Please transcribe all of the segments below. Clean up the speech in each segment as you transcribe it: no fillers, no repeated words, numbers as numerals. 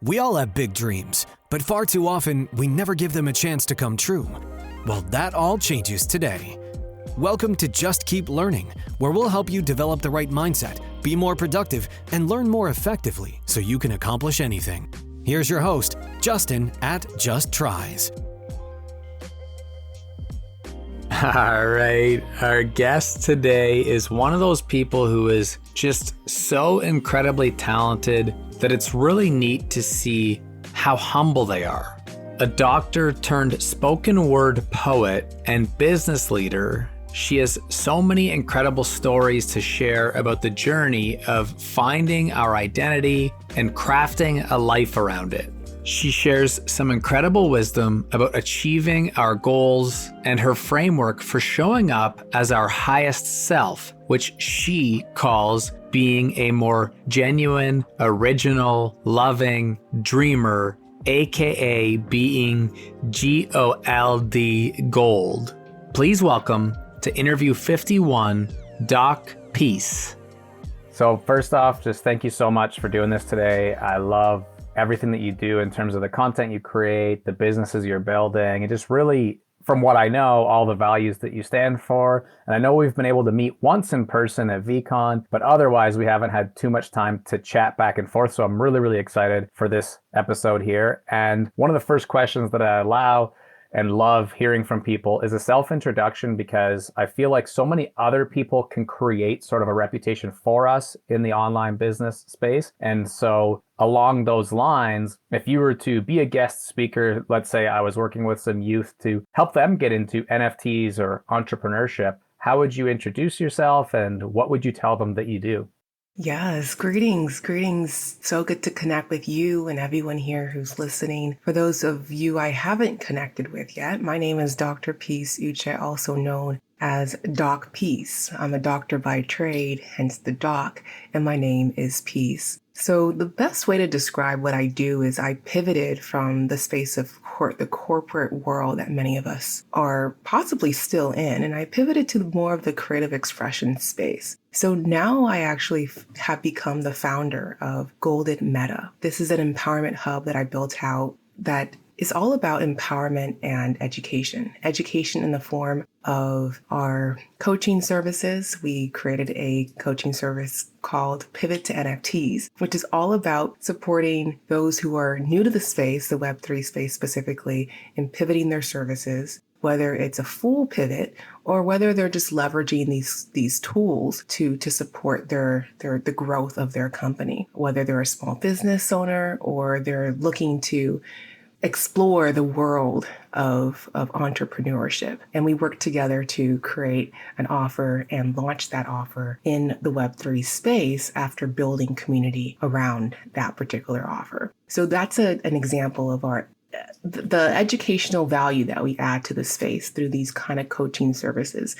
We all have big dreams, but far too often, we never give them a chance to come true. Well, that all changes today. Welcome to Just Keep Learning, where we'll help you develop the right mindset, be more productive, and learn more effectively so you can accomplish anything. Here's your host, Justin at Just Tries. All right, our guest today is one of those people who is just so incredibly talented that it's really neat to see how humble they are. A doctor turned spoken word poet and business leader, she has so many incredible stories to share about the journey of finding our identity and crafting a life around it. She shares some incredible wisdom about achieving our goals and her framework for showing up as our highest self, which she calls being a more genuine, original, loving dreamer, aka being gold. Please welcome to interview 51, Doc Peace. So first off, just thank you so much for doing this today. I love everything that you do in terms of the content you create, the businesses you're building, and just really, from what I know, all the values that you stand for. And I know we've been able to meet once in person at VCon, but otherwise we haven't had too much time to chat back and forth. So I'm really, really excited for this episode here. And one of the first questions that I allow and love hearing from people is a self-introduction, because I feel like so many other people can create sort of a reputation for us in the online business space. And so along those lines, if you were to be a guest speaker, let's say I was working with some youth to help them get into NFTs or entrepreneurship, how would you introduce yourself and what would you tell them that you do? Yes, greetings. So good to connect with you and everyone here who's listening. For those of you I haven't connected with yet, my name is Dr. Peace Uche, also known as Doc Peace. I'm a doctor by trade, hence the doc, and my name is Peace. So the best way to describe what I do is I pivoted from the space of the corporate world that many of us are possibly still in, and I pivoted to more of the creative expression space. So now I actually have become the founder of Golden Meta. This is an empowerment hub that I built out that is all about empowerment and education. Education in the form of our coaching services. We created a coaching service called Pivot to NFTs, which is all about supporting those who are new to the space, the Web3 space specifically, in pivoting their services, whether it's a full pivot or whether they're just leveraging these tools to support the growth of their company, whether they're a small business owner or they're looking to explore the world of entrepreneurship. And we work together to create an offer and launch that offer in the Web3 space after building community around that particular offer. So that's an example of the educational value that we add to the space through these kind of coaching services.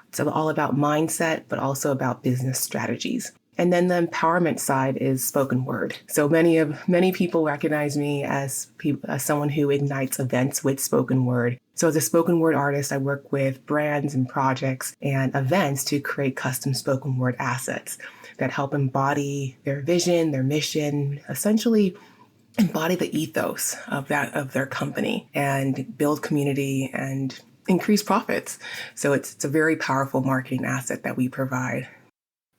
It's all about mindset, but also about business strategies. And then the empowerment side is spoken word. So many people recognize me as someone who ignites events with spoken word. So as a spoken word artist, I work with brands and projects and events to create custom spoken word assets that help embody their vision, their mission, essentially embody the ethos of their company and build community and increase profits. So it's a very powerful marketing asset that we provide.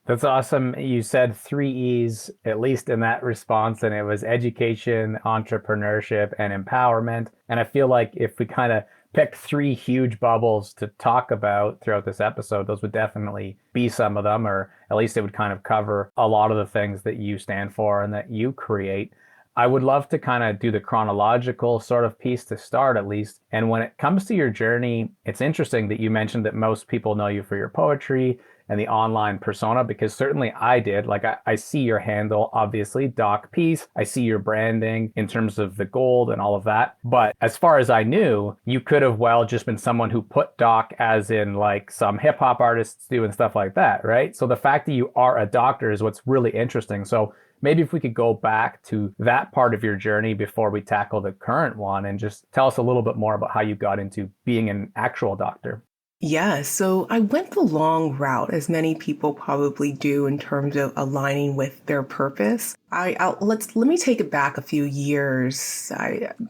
That's awesome. You said 3 E's, at least in that response, and it was education, entrepreneurship, and empowerment. And I feel like if we kind of picked 3 huge bubbles to talk about throughout this episode, those would definitely be some of them, or at least it would kind of cover a lot of the things that you stand for and that you create. I would love to kind of do the chronological sort of piece to start, at least. And when it comes to your journey, it's interesting that you mentioned that most people know you for your poetry and the online persona, because certainly I did. Like I see your handle, obviously, Doc Peace. I see your branding in terms of the gold and all of that. But as far as I knew, you could have well just been someone who put Doc as in like some hip hop artists do and stuff like that, right? So the fact that you are a doctor is what's really interesting. So maybe if we could go back to that part of your journey before we tackle the current one and just tell us a little bit more about how you got into being an actual doctor. Yeah, so I went the long route, as many people probably do in terms of aligning with their purpose. Let me take it back a few years,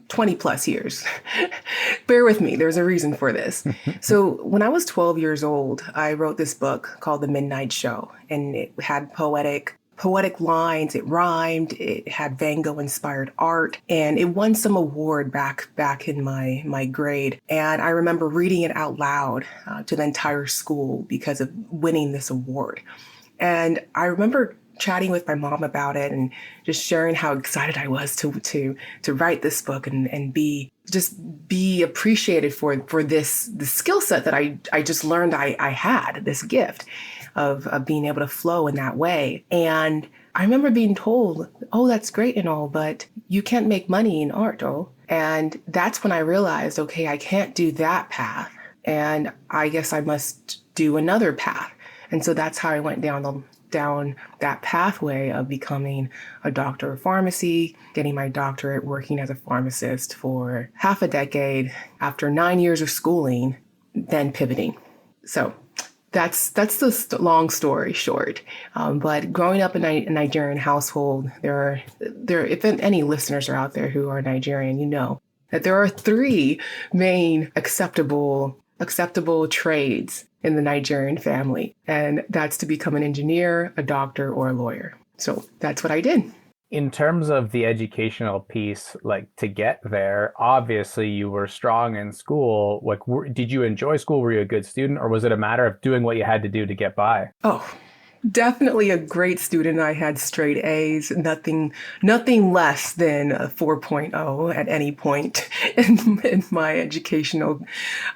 20 plus years. Bear with me, there's a reason for this. So when I was 12 years old, I wrote this book called The Midnight Show, and it had poetic lines. It rhymed. It had Van Gogh inspired art, and it won some award back in my grade. And I remember reading it out loud to the entire school because of winning this award. And I remember chatting with my mom about it and just sharing how excited I was to write this book and be appreciated for this the skill set that I just learned I had, this gift of being able to flow in that way. And I remember being told, oh, that's great and all, but you can't make money in art, oh. And that's when I realized, okay, I can't do that path. And I guess I must do another path. And so that's how I went down that pathway of becoming a doctor of pharmacy, getting my doctorate, working as a pharmacist for half a decade, after 9 years of schooling, then pivoting. So that's the long story short. But growing up in a Nigerian household, if any listeners are out there who are Nigerian, you know that there are three main acceptable trades in the Nigerian family, and that's to become an engineer, a doctor, or a lawyer. So that's what I did. In terms of the educational piece, like to get there, obviously you were strong in school. Like, did you enjoy school? Were you a good student, or was it a matter of doing what you had to do to get by? Oh, definitely a great student. I had straight A's, nothing less than a 4.0 at any point in my educational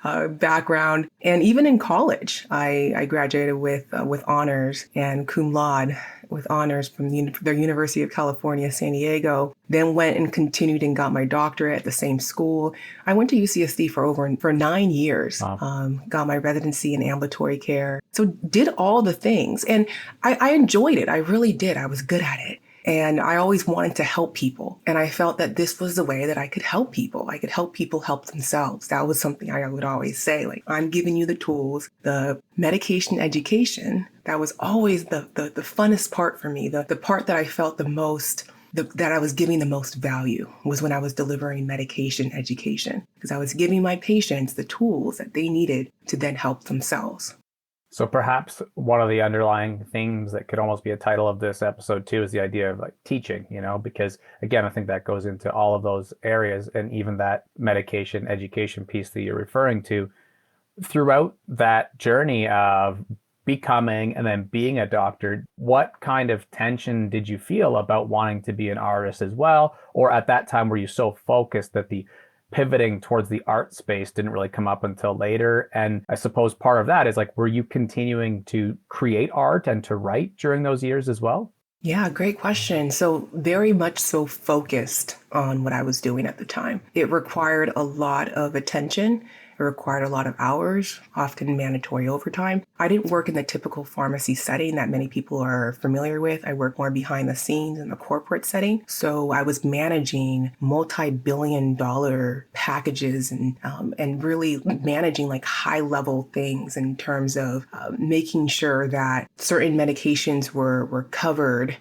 background. And even in college, I graduated with honors and cum laude with honors from the University of California, San Diego. Then went and continued and got my doctorate at the same school. I went to UCSD for 9 years. Wow. Got my residency in ambulatory care. So did all the things, and I enjoyed it. I really did. I was good at it. And I always wanted to help people. And I felt that this was the way that I could help people. I could help people help themselves. That was something I would always say, like, I'm giving you the tools, the medication education. That was always the funnest part for me. The part that I felt the most, that I was giving the most value was when I was delivering medication education, because I was giving my patients the tools that they needed to then help themselves. So perhaps one of the underlying themes that could almost be a title of this episode too is the idea of like teaching, because again, I think that goes into all of those areas, and even that medication education piece that you're referring to. Throughout that journey of becoming and then being a doctor, what kind of tension did you feel about wanting to be an artist as well? Or at that time, were you so focused that the pivoting towards the art space didn't really come up until later? And I suppose part of that is like, were you continuing to create art and to write during those years as well? Yeah, great question. So very much so focused on what I was doing at the time. It required a lot of attention. It required a lot of hours, often mandatory overtime. I didn't work in the typical pharmacy setting that many people are familiar with. I worked more behind the scenes in the corporate setting. So I was managing multi-billion-dollar packages and really managing like high-level things in terms of making sure that certain medications were covered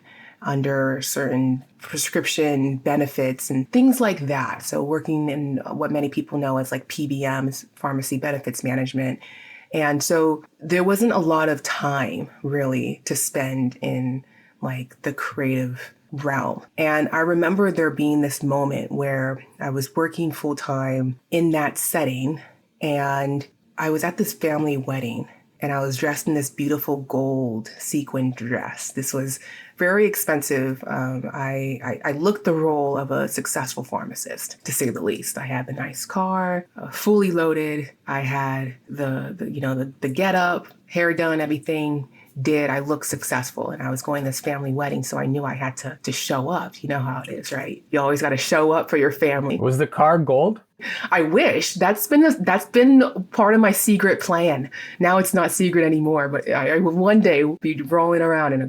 under certain prescription benefits and things like that. So working in what many people know as like PBMs, pharmacy benefits management. And so there wasn't a lot of time really to spend in like the creative realm. And I remember there being this moment where I was working full time in that setting, and I was at this family wedding, and I was dressed in this beautiful gold sequin dress. This was very expensive. I looked the role of a successful pharmacist, to say the least. I had the nice car, fully loaded. I had the get up, hair done, everything did. I looked successful, and I was going to this family wedding, so I knew I had to show up. You know how it is, right? You always got to show up for your family. Was the car gold? I wish that's been part of my secret plan. Now it's not secret anymore, but I will one day be rolling around in a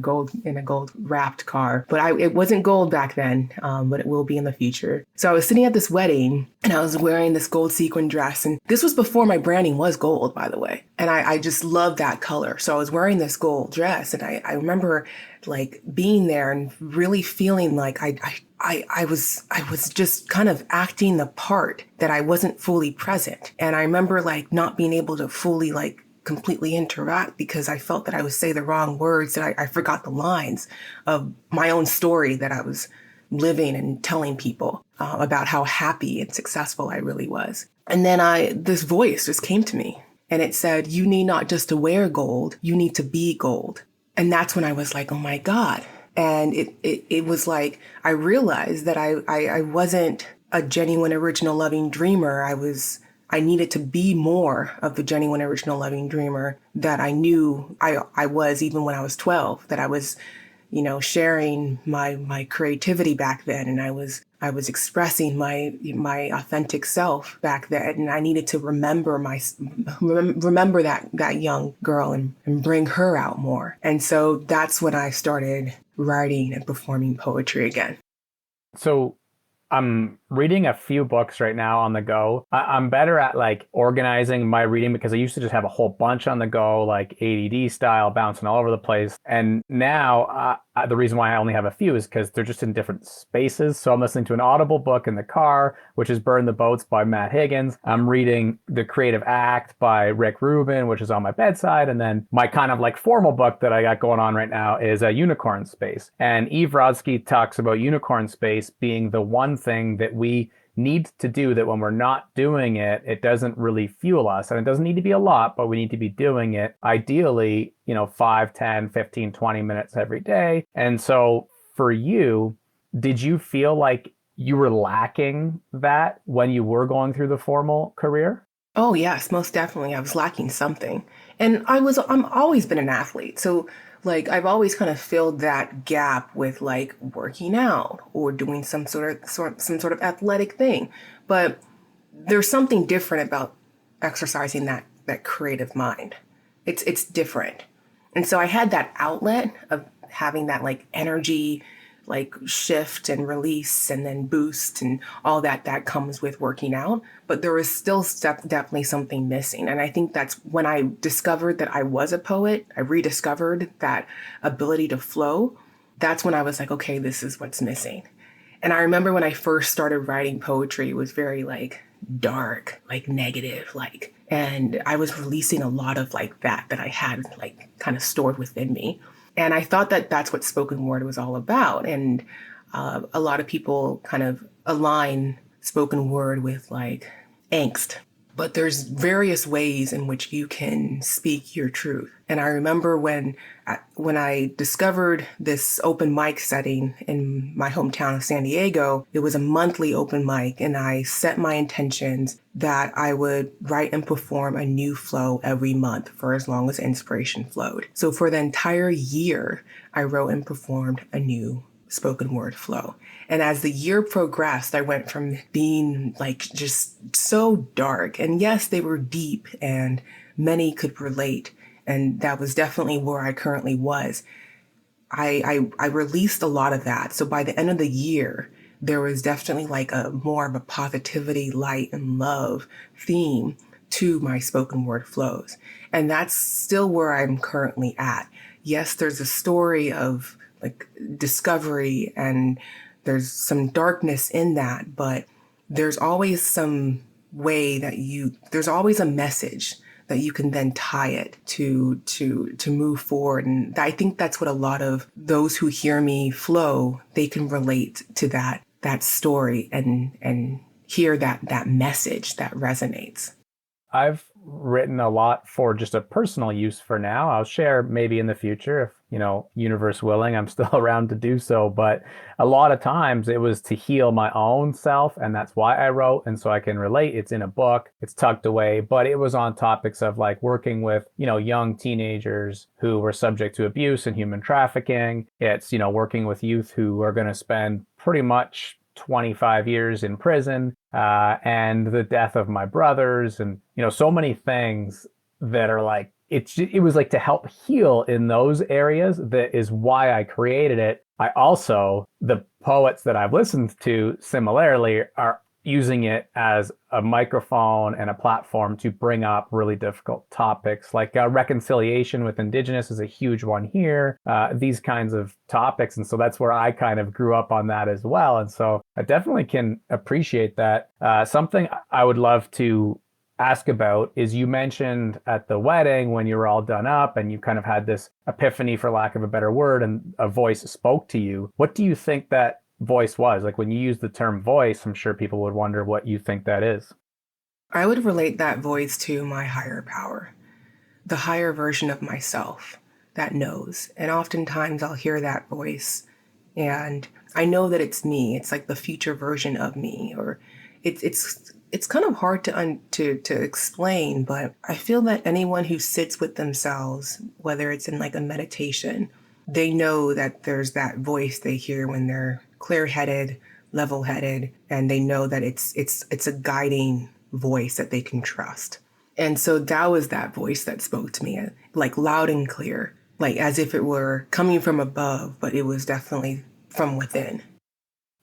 gold wrapped car. But it wasn't gold back then, but it will be in the future. So I was sitting at this wedding and I was wearing this gold sequin dress, and this was before my branding was gold, by the way. And I just loved that color. So I was wearing this gold dress, and I remember like being there and really feeling like I was just kind of acting the part that I wasn't fully present. And I remember like not being able to fully like completely interact because I felt that I would say the wrong words, that I forgot the lines of my own story that I was living and telling people about how happy and successful I really was. And then this voice just came to me and it said, you need not just to wear gold, you need to be gold. And that's when I was like, oh my God. And it was like, I realized that I wasn't a genuine, original, loving dreamer. I needed to be more of the genuine, original, loving dreamer that I knew I was even when I was 12, that I was, sharing my creativity back then. And I was expressing my authentic self back then. And I needed to remember that young girl and bring her out more. And so that's when I started writing and performing poetry again. So I'm reading a few books right now on the go. I'm better at like organizing my reading because I used to just have a whole bunch on the go, like ADD style, bouncing all over the place. And now the reason why I only have a few is because they're just in different spaces. So I'm listening to an Audible book in the car, which is Burn the Boats by Matt Higgins. I'm reading The Creative Act by Rick Rubin, which is on my bedside. And then my kind of like formal book that I got going on right now is a Unicorn Space. And Eve Rodsky talks about Unicorn Space being the one thing that we need to do, that when we're not doing it, it doesn't really fuel us. And it doesn't need to be a lot, but we need to be doing it ideally, 5, 10, 15, 20 minutes every day. And so for you, did you feel like you were lacking that when you were going through the formal career? Oh, yes, most definitely. I was lacking something. And I'm always been an athlete. So like I've always kind of filled that gap with like working out or doing some sort of athletic thing. But there's something different about exercising that creative mind. It's different. And so I had that outlet of having that like energy, like shift and release and then boost and all that comes with working out. But there was still definitely something missing. And I think that's when I discovered that I was a poet, I rediscovered that ability to flow. That's when I was like, okay, this is what's missing. And I remember when I first started writing poetry, it was very like dark, like negative, like, and I was releasing a lot of like that I had like kind of stored within me. And I thought that that's what spoken word was all about. And a lot of people kind of align spoken word with like angst. But there's various ways in which you can speak your truth. And I remember when I discovered this open mic setting in my hometown of San Diego, it was a monthly open mic, and I set my intentions that I would write and perform a new flow every month for as long as inspiration flowed. So for the entire year, I wrote and performed a new spoken word flow. And as the year progressed, I went from being like just so dark, and yes, they were deep and many could relate. And that was definitely where I currently was. I released a lot of that. So by the end of the year, there was definitely like a more of a positivity, light, and love theme to my spoken word flows. And that's still where I'm currently at. Yes, there's a story of like discovery and there's some darkness in that, but there's always some way that there's always a message that you can then tie it to move forward. And I think that's what a lot of those who hear me flow, they can relate to that story and hear that message that resonates. I've written a lot for just a personal use for now. I'll share maybe in the future if, universe willing, I'm still around to do so. But a lot of times it was to heal my own self. And that's why I wrote. And so I can relate. It's in a book. It's tucked away. But it was on topics of like working with, young teenagers who were subject to abuse and human trafficking. It's, working with youth who are going to spend pretty much 25 years in prison, and the death of my brothers, and so many things that are like it was like to help heal in those areas. That is why I created it. I also, the poets that I've listened to similarly are using it as a microphone and a platform to bring up really difficult topics, like reconciliation with Indigenous is a huge one here, these kinds of topics. And so that's where I kind of grew up on that as well. And so I definitely can appreciate that. Something I would love to ask about is, you mentioned at the wedding when you were all done up and you kind of had this epiphany, for lack of a better word, and a voice spoke to you. What do you think that voice was? Like, when you use the term voice, I'm sure people would wonder what you think that is. I would relate that voice to my higher power, the higher version of myself that knows. And oftentimes I'll hear that voice and I know that it's me. It's like the future version of me, or it's kind of hard to explain, but I feel that anyone who sits with themselves, whether it's in like a meditation, they know that there's that voice they hear when they're clear-headed, level-headed, and they know that it's a guiding voice that they can trust. And so that was that voice that spoke to me, like loud and clear, like as if it were coming from above, but it was definitely from within.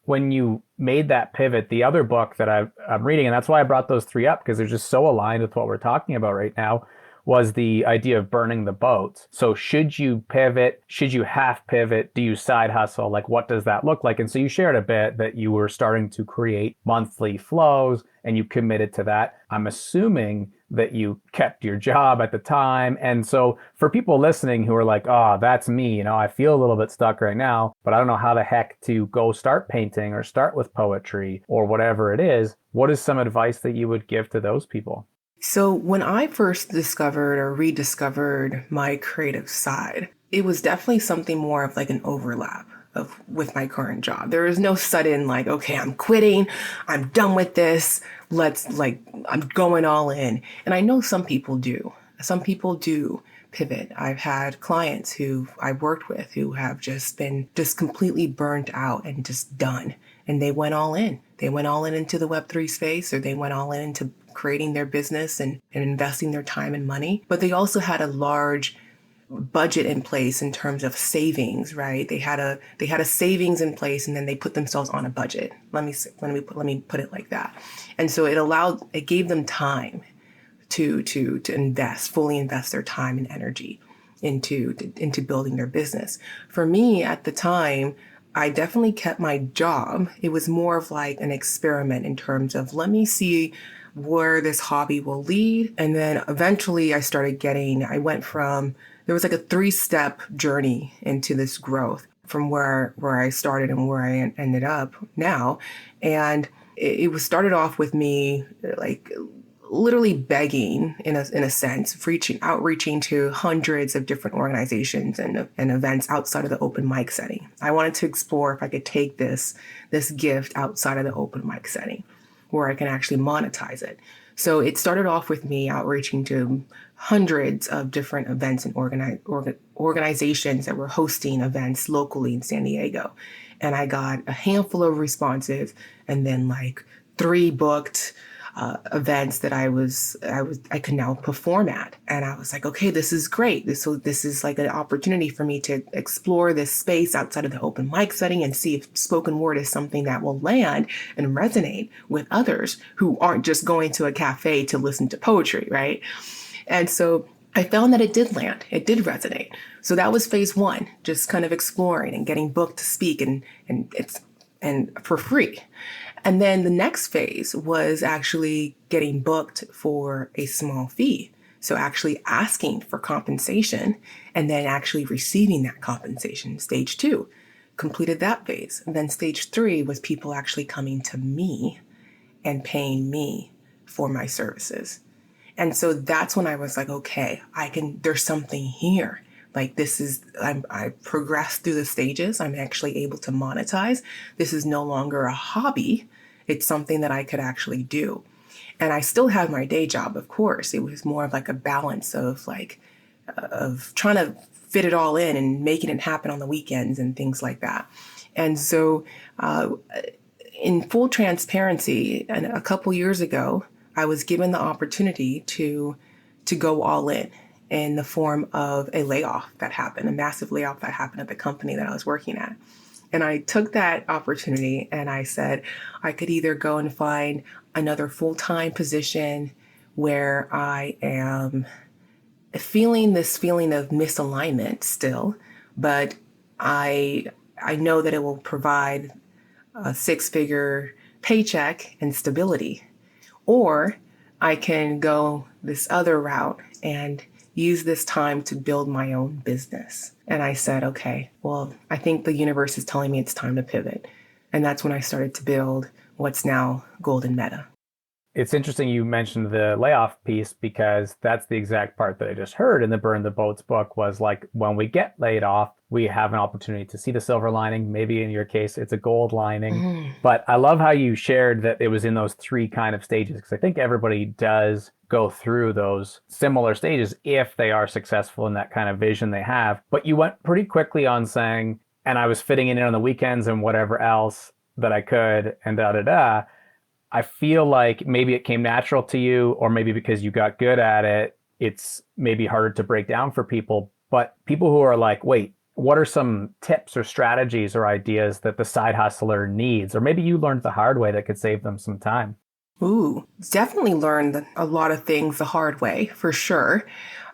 When you made that pivot, the other book that I'm reading, and that's why I brought those three up, because they're just so aligned with what we're talking about right now, was the idea of burning the boats. So should you pivot? Should you half pivot? Do you side hustle? Like, what does that look like? And so you shared a bit that you were starting to create monthly flows and you committed to that. I'm assuming that you kept your job at the time. And so for people listening who are like, oh, that's me, I feel a little bit stuck right now, but I don't know how the heck to go start painting or start with poetry or whatever it is. What is some advice that you would give to those people? So when I first discovered or rediscovered my creative side, it was definitely something more of like an overlap with my current job. There was no sudden like, okay, I'm quitting, I'm done with this, I'm going all in. And I know some people do. Some people do pivot. I've had clients who I worked with who have just been just completely burnt out and just done. And they went all in. They went all in into the Web3 space, or they went all in into creating their business and investing their time and money. But they also had a large budget in place in terms of savings, right? They had a savings in place, and then they put themselves on a budget. Let me put it like that. And so it gave them time to fully invest their time and energy into building their business. For me at the time, I definitely kept my job. It was more of like an experiment in terms of, let me see where this hobby will lead. And then eventually I went from, there was like a 3-step journey into this growth from where I started and where I ended up now. And it was started off with me like literally begging in a sense, outreaching to hundreds of different organizations and events outside of the open mic setting. I wanted to explore if I could take this gift outside of the open mic setting where I can actually monetize it. So it started off with me outreaching to hundreds of different events and organizations that were hosting events locally in San Diego. And I got a handful of responses, and then like 3 booked events that I could now perform at. And I was like, okay, this is great. This is like an opportunity for me to explore this space outside of the open mic setting and see if spoken word is something that will land and resonate with others who aren't just going to a cafe to listen to poetry, right? And so I found that it did land. It did resonate. So that was phase 1, just kind of exploring and getting booked to speak and for free. And then the next phase was actually getting booked for a small fee. So actually asking for compensation and then actually receiving that compensation. Stage 2, completed that phase. And then stage 3 was people actually coming to me and paying me for my services. And so that's when I was like, okay, there's something here. Like I progressed through the stages. I'm actually able to monetize. This is no longer a hobby. It's something that I could actually do. And I still have my day job, of course. It was more of like a balance of trying to fit it all in and making it happen on the weekends and things like that. And so in full transparency, and a couple years ago, I was given the opportunity to go all in the form of a layoff that happened, a massive layoff that happened at the company that I was working at. And I took that opportunity and I said I could either go and find another full-time position where I am feeling this feeling of misalignment still, but I know that it will provide a six-figure paycheck and stability. Or I can go this other route and use this time to build my own business. And I said, okay, well, I think the universe is telling me it's time to pivot. And that's when I started to build what's now Golden Meta. It's interesting you mentioned the layoff piece, because that's the exact part that I just heard in the Burn the Boats book, was like, when we get laid off, we have an opportunity to see the silver lining. Maybe in your case, it's a gold lining. But I love how you shared that it was in those three kind of stages, because I think everybody does go through those similar stages if they are successful in that kind of vision they have. But you went pretty quickly on saying, and I was fitting it in on the weekends and whatever else that I could, and da da da. I feel like maybe it came natural to you, or maybe because you got good at it, it's maybe harder to break down for people. But people who are like, wait, what are some tips or strategies or ideas that the side hustler needs? Or maybe you learned the hard way that could save them some time. Ooh, definitely learned a lot of things the hard way, for sure.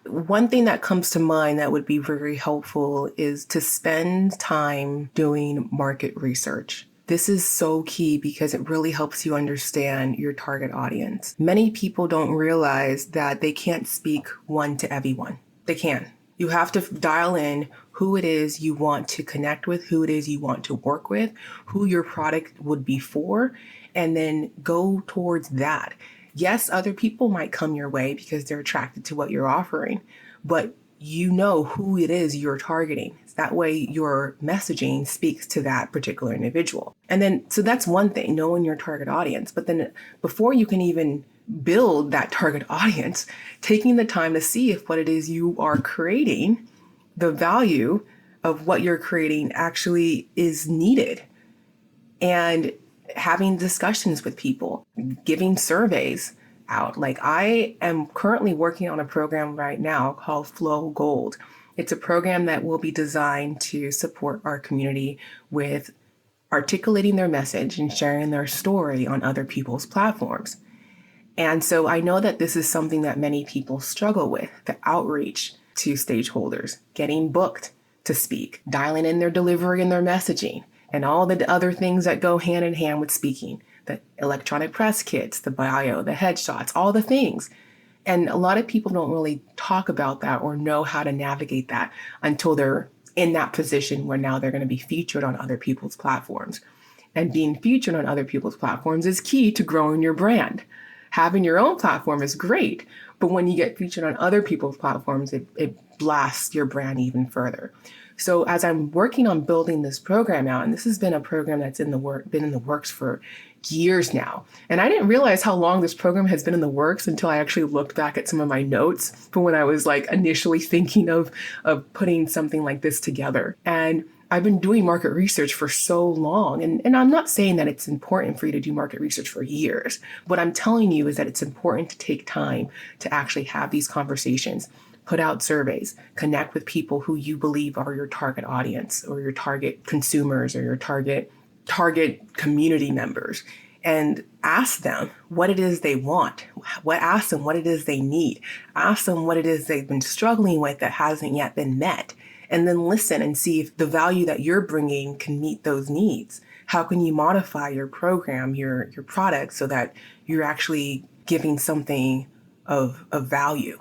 One thing that comes to mind that would be very helpful is to spend time doing market research. This is so key because it really helps you understand your target audience. Many people don't realize that they can't speak one to everyone. They can. You have to dial in who it is you want to connect with, who it is you want to work with, who your product would be for, and then go towards that. Yes, other people might come your way because they're attracted to what you're offering, but you know who it is you're targeting. That way your messaging speaks to that particular individual. And then, so that's one thing, knowing your target audience. But then before you can even build that target audience, taking the time to see if what it is you are creating, the value of what you're creating actually is needed. And having discussions with people, giving surveys out. Like, I am currently working on a program right now called Flow Gold. It's a program that will be designed to support our community with articulating their message and sharing their story on other people's platforms. And so I know that this is something that many people struggle with, the outreach to stakeholders, getting booked to speak, dialing in their delivery and their messaging, and all the other things that go hand in hand with speaking, the electronic press kits, the bio, the headshots, all the things. And a lot of people don't really talk about that or know how to navigate that until they're in that position where now they're going to be featured on other people's platforms. And being featured on other people's platforms is key to growing your brand. Having your own platform is great, but when you get featured on other people's platforms, it blasts your brand even further. So as I'm working on building this program out, and this has been a program that's been in the works for years now. And I didn't realize how long this program has been in the works until I actually looked back at some of my notes from when I was like initially thinking of putting something like this together. And I've been doing market research for so long. And I'm not saying that it's important for you to do market research for years. What I'm telling you is that it's important to take time to actually have these conversations, put out surveys, connect with people who you believe are your target audience or your target consumers or your target community members, and ask them what it is they want. Ask them what it is they need. Ask them what it is they've been struggling with that hasn't yet been met. And then listen and see if the value that you're bringing can meet those needs. How can you modify your program, your product, so that you're actually giving something of value?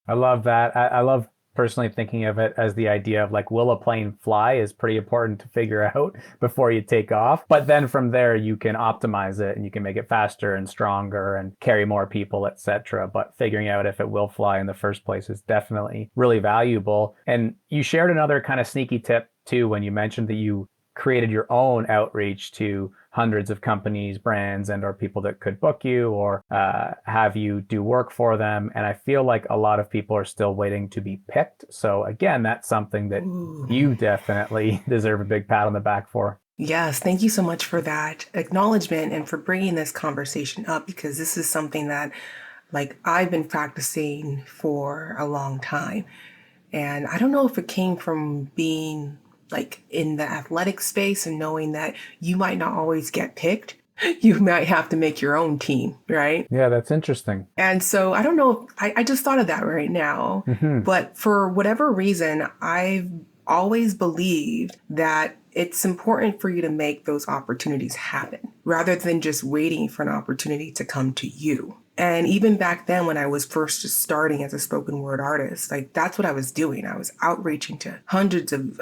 I love that. I love personally thinking of it as the idea of like, will a plane fly is pretty important to figure out before you take off. But then from there, you can optimize it and you can make it faster and stronger and carry more people, etc. But figuring out if it will fly in the first place is definitely really valuable. And you shared another kind of sneaky tip too, when you mentioned that you created your own outreach to hundreds of companies, brands, and or people that could book you or have you do work for them. And I feel like a lot of people are still waiting to be picked. So again, that's something that you definitely deserve a big pat on the back for. Yes, thank you so much for that acknowledgement and for bringing this conversation up, because this is something that I've been practicing for a long time. And I don't know if it came from being in the athletic space and knowing that you might not always get picked. You might have to make your own team, right? Yeah, that's interesting. And so I don't know, I just thought of that right now. But for whatever reason, I've always believed that it's important for you to make those opportunities happen rather than just waiting for an opportunity to come to you. And even back then, when I was first just starting as a spoken word artist, that's what I was doing. I was outreaching to hundreds of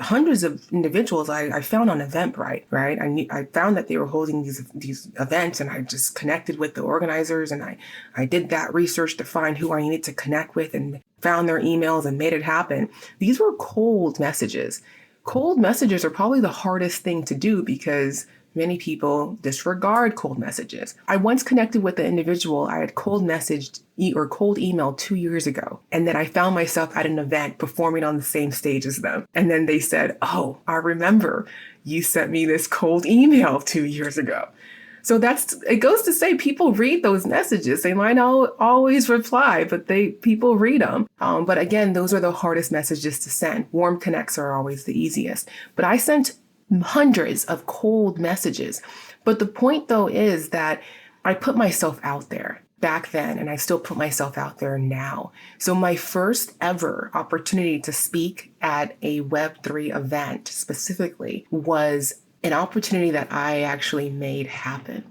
individuals I found on Eventbrite, right? I found that they were holding these events, and I just connected with the organizers, and I did that research to find who I needed to connect with and found their emails and made it happen. These were cold messages. Cold messages are probably the hardest thing to do because many people disregard cold messages. I once connected with an individual I had cold messaged or cold emailed 2 years ago. And then I found myself at an event performing on the same stage as them. And then they said, "Oh, I remember you sent me this cold email 2 years ago." So it goes to say people read those messages. They might not always reply, but people read them. But again, those are the hardest messages to send. Warm connects are always the easiest. But I sent hundreds of cold messages. But the point though is that I put myself out there back then, and I still put myself out there now. So my first ever opportunity to speak at a Web3 event specifically was an opportunity that I actually made happen.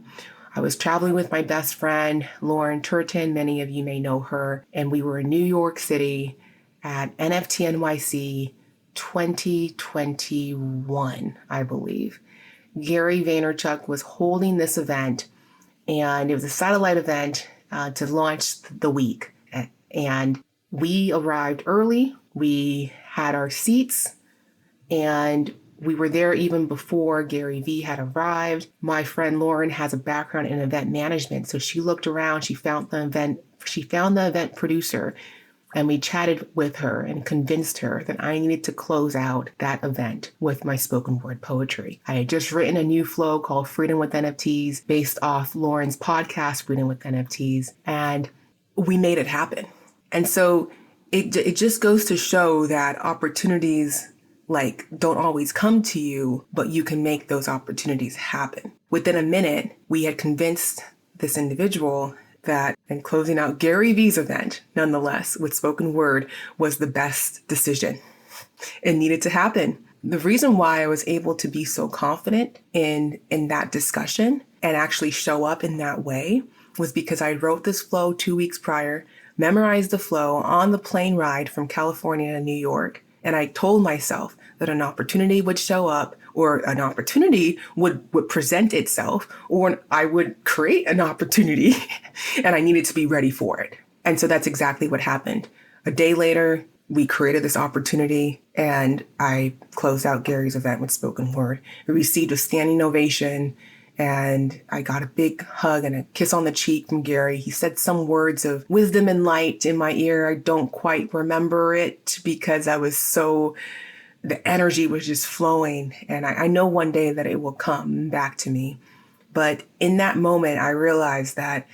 I was traveling with my best friend, Lauren Turton. Many of you may know her. And we were in New York City at NFT NYC 2021, I believe. Gary Vaynerchuk was holding this event, and it was a satellite event to launch the week. And we arrived early. We had our seats, and we were there even before Gary V had arrived. My friend Lauren has a background in event management, so she looked around, she found the event producer, and we chatted with her and convinced her that I needed to close out that event with my spoken word poetry. I had just written a new flow called Freedom with NFTs based off Lauren's podcast, Freedom with NFTs, and we made it happen. And so it just goes to show that opportunities don't always come to you, but you can make those opportunities happen. Within a minute, we had convinced this individual that, and closing out Gary V's event, nonetheless, with spoken word was the best decision. It needed to happen. The reason why I was able to be so confident in that discussion and actually show up in that way was because I wrote this flow 2 weeks prior, memorized the flow on the plane ride from California to New York. And I told myself that an opportunity would show up, or an opportunity would present itself, or I would create an opportunity and I needed to be ready for it. And so that's exactly what happened. A day later, we created this opportunity and I closed out Gary's event with spoken word. We received a standing ovation, and I got a big hug and a kiss on the cheek from Gary. He said some words of wisdom and light in my ear. I don't quite remember it because the energy was just flowing. And I know one day that it will come back to me. But in that moment, I realized that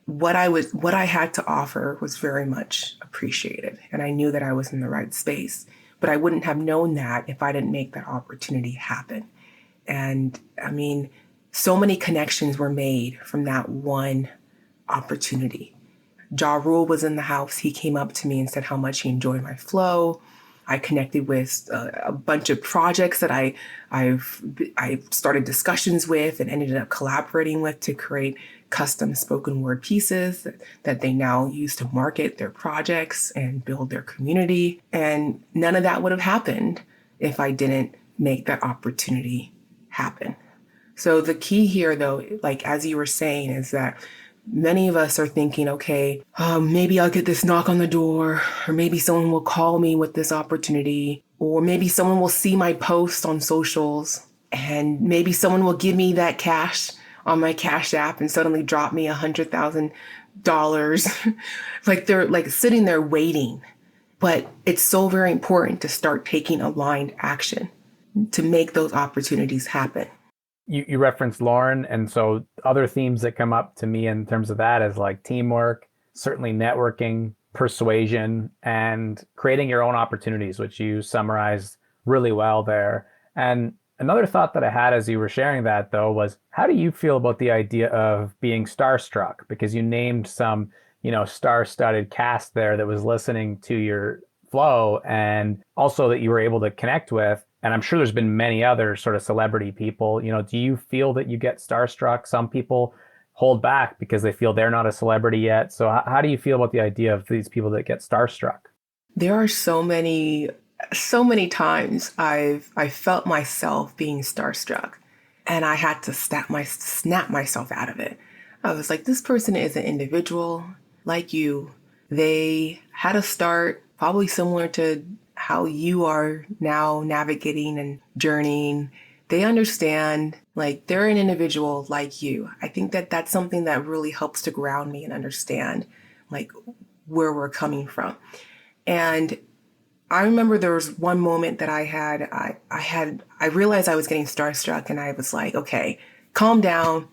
what I had to offer was very much appreciated. And I knew that I was in the right space. But I wouldn't have known that if I didn't make that opportunity happen. And I mean, so many connections were made from that one opportunity. Ja Rule was in the house. He came up to me and said how much he enjoyed my flow. I connected with a bunch of projects that I started discussions with and ended up collaborating with to create custom spoken word pieces that they now use to market their projects and build their community. And none of that would have happened if I didn't make that opportunity happen. So the key here, though, as you were saying, is that many of us are thinking, okay, maybe I'll get this knock on the door, or maybe someone will call me with this opportunity, or maybe someone will see my post on socials, and maybe someone will give me that cash on my Cash App and suddenly drop me $100,000. They're sitting there waiting. But it's so very important to start taking aligned action to make those opportunities happen. you referenced Lauren, and so other themes that come up to me in terms of that is like teamwork, certainly networking, persuasion, and creating your own opportunities, which you summarized really well there. And another thought that I had as you were sharing that, though, was how do you feel about the idea of being starstruck? Because you named some, star-studded cast there that was listening to your flow, and also that you were able to connect with. And I'm sure there's been many other sort of celebrity people. Do you feel that you get starstruck? Some people hold back because they feel they're not a celebrity yet. So how do you feel about the idea of these people that get starstruck? There are so many times I felt myself being starstruck, and I had to snap myself out of it. I was like, this person is an individual like you. They had a start probably similar to how you are now navigating and journeying. They understand, like, they're an individual like you. I think that that's something that really helps to ground me and understand, like, where we're coming from. And I remember there was one moment that I realized I was getting starstruck, and I was like, okay, calm down.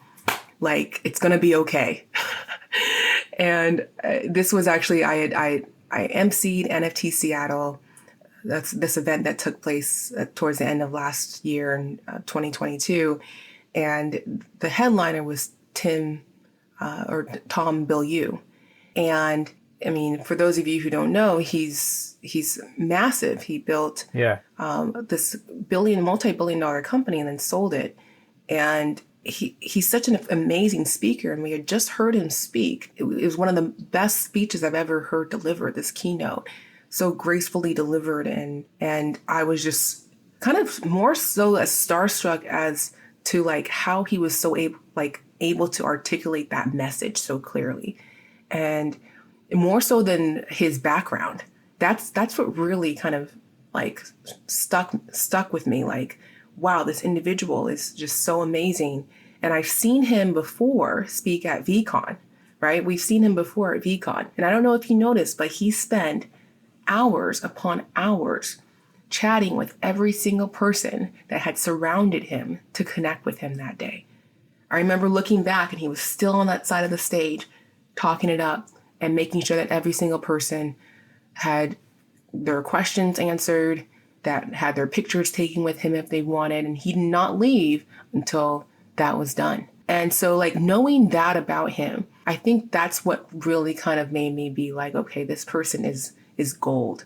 Like, it's going to be okay. And this was actually, I emceed NFT Seattle. That's this event that took place towards the end of last year in 2022. And the headliner was Tom Bilyeu. And I mean, for those of you who don't know, he's massive. He built this multi-billion dollar company and then sold it. And he's such an amazing speaker. And we had just heard him speak. It was one of the best speeches I've ever heard delivered, this keynote. So gracefully delivered. And I was just kind of more so as starstruck as to like how he was so able to articulate that message so clearly. And more so than his background. That's what really kind of like stuck with me. Like, wow, this individual is just so amazing. And I've seen him before speak at VCon, right? We've seen him before at VCon. And I don't know if you noticed, but he spent hours upon hours chatting with every single person that had surrounded him to connect with him that day. I remember looking back and he was still on that side of the stage, talking it up and making sure that every single person had their questions answered, that had their pictures taken with him if they wanted, and he did not leave until that was done. And so like knowing that about him, I think that's what really kind of made me be like, okay, this person is gold.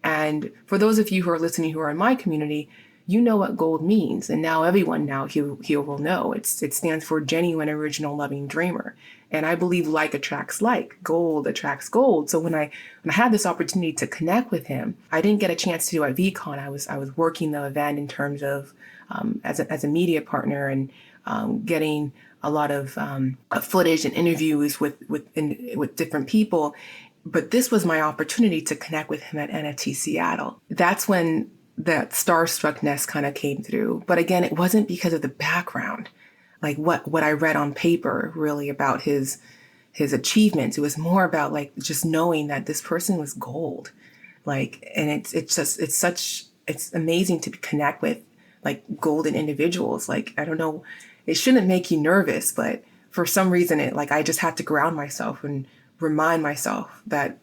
And for those of you who are listening who are in my community, you know what gold means. And now everyone here will know. It stands for genuine, original, loving dreamer. And I believe like attracts like, gold attracts gold. So when I had this opportunity to connect with him, I didn't get a chance to do it at VCon. I was working the event in terms of as a media partner and getting a lot of footage and interviews with different people. But this was my opportunity to connect with him at NFT Seattle. That's when that starstruckness kind of came through. But again, it wasn't because of the background, like what I read on paper really about his achievements. It was more about like just knowing that this person was gold. Like, and it's amazing to connect with like golden individuals. Like, I don't know, it shouldn't make you nervous, but for some reason I just had to ground myself and remind myself that,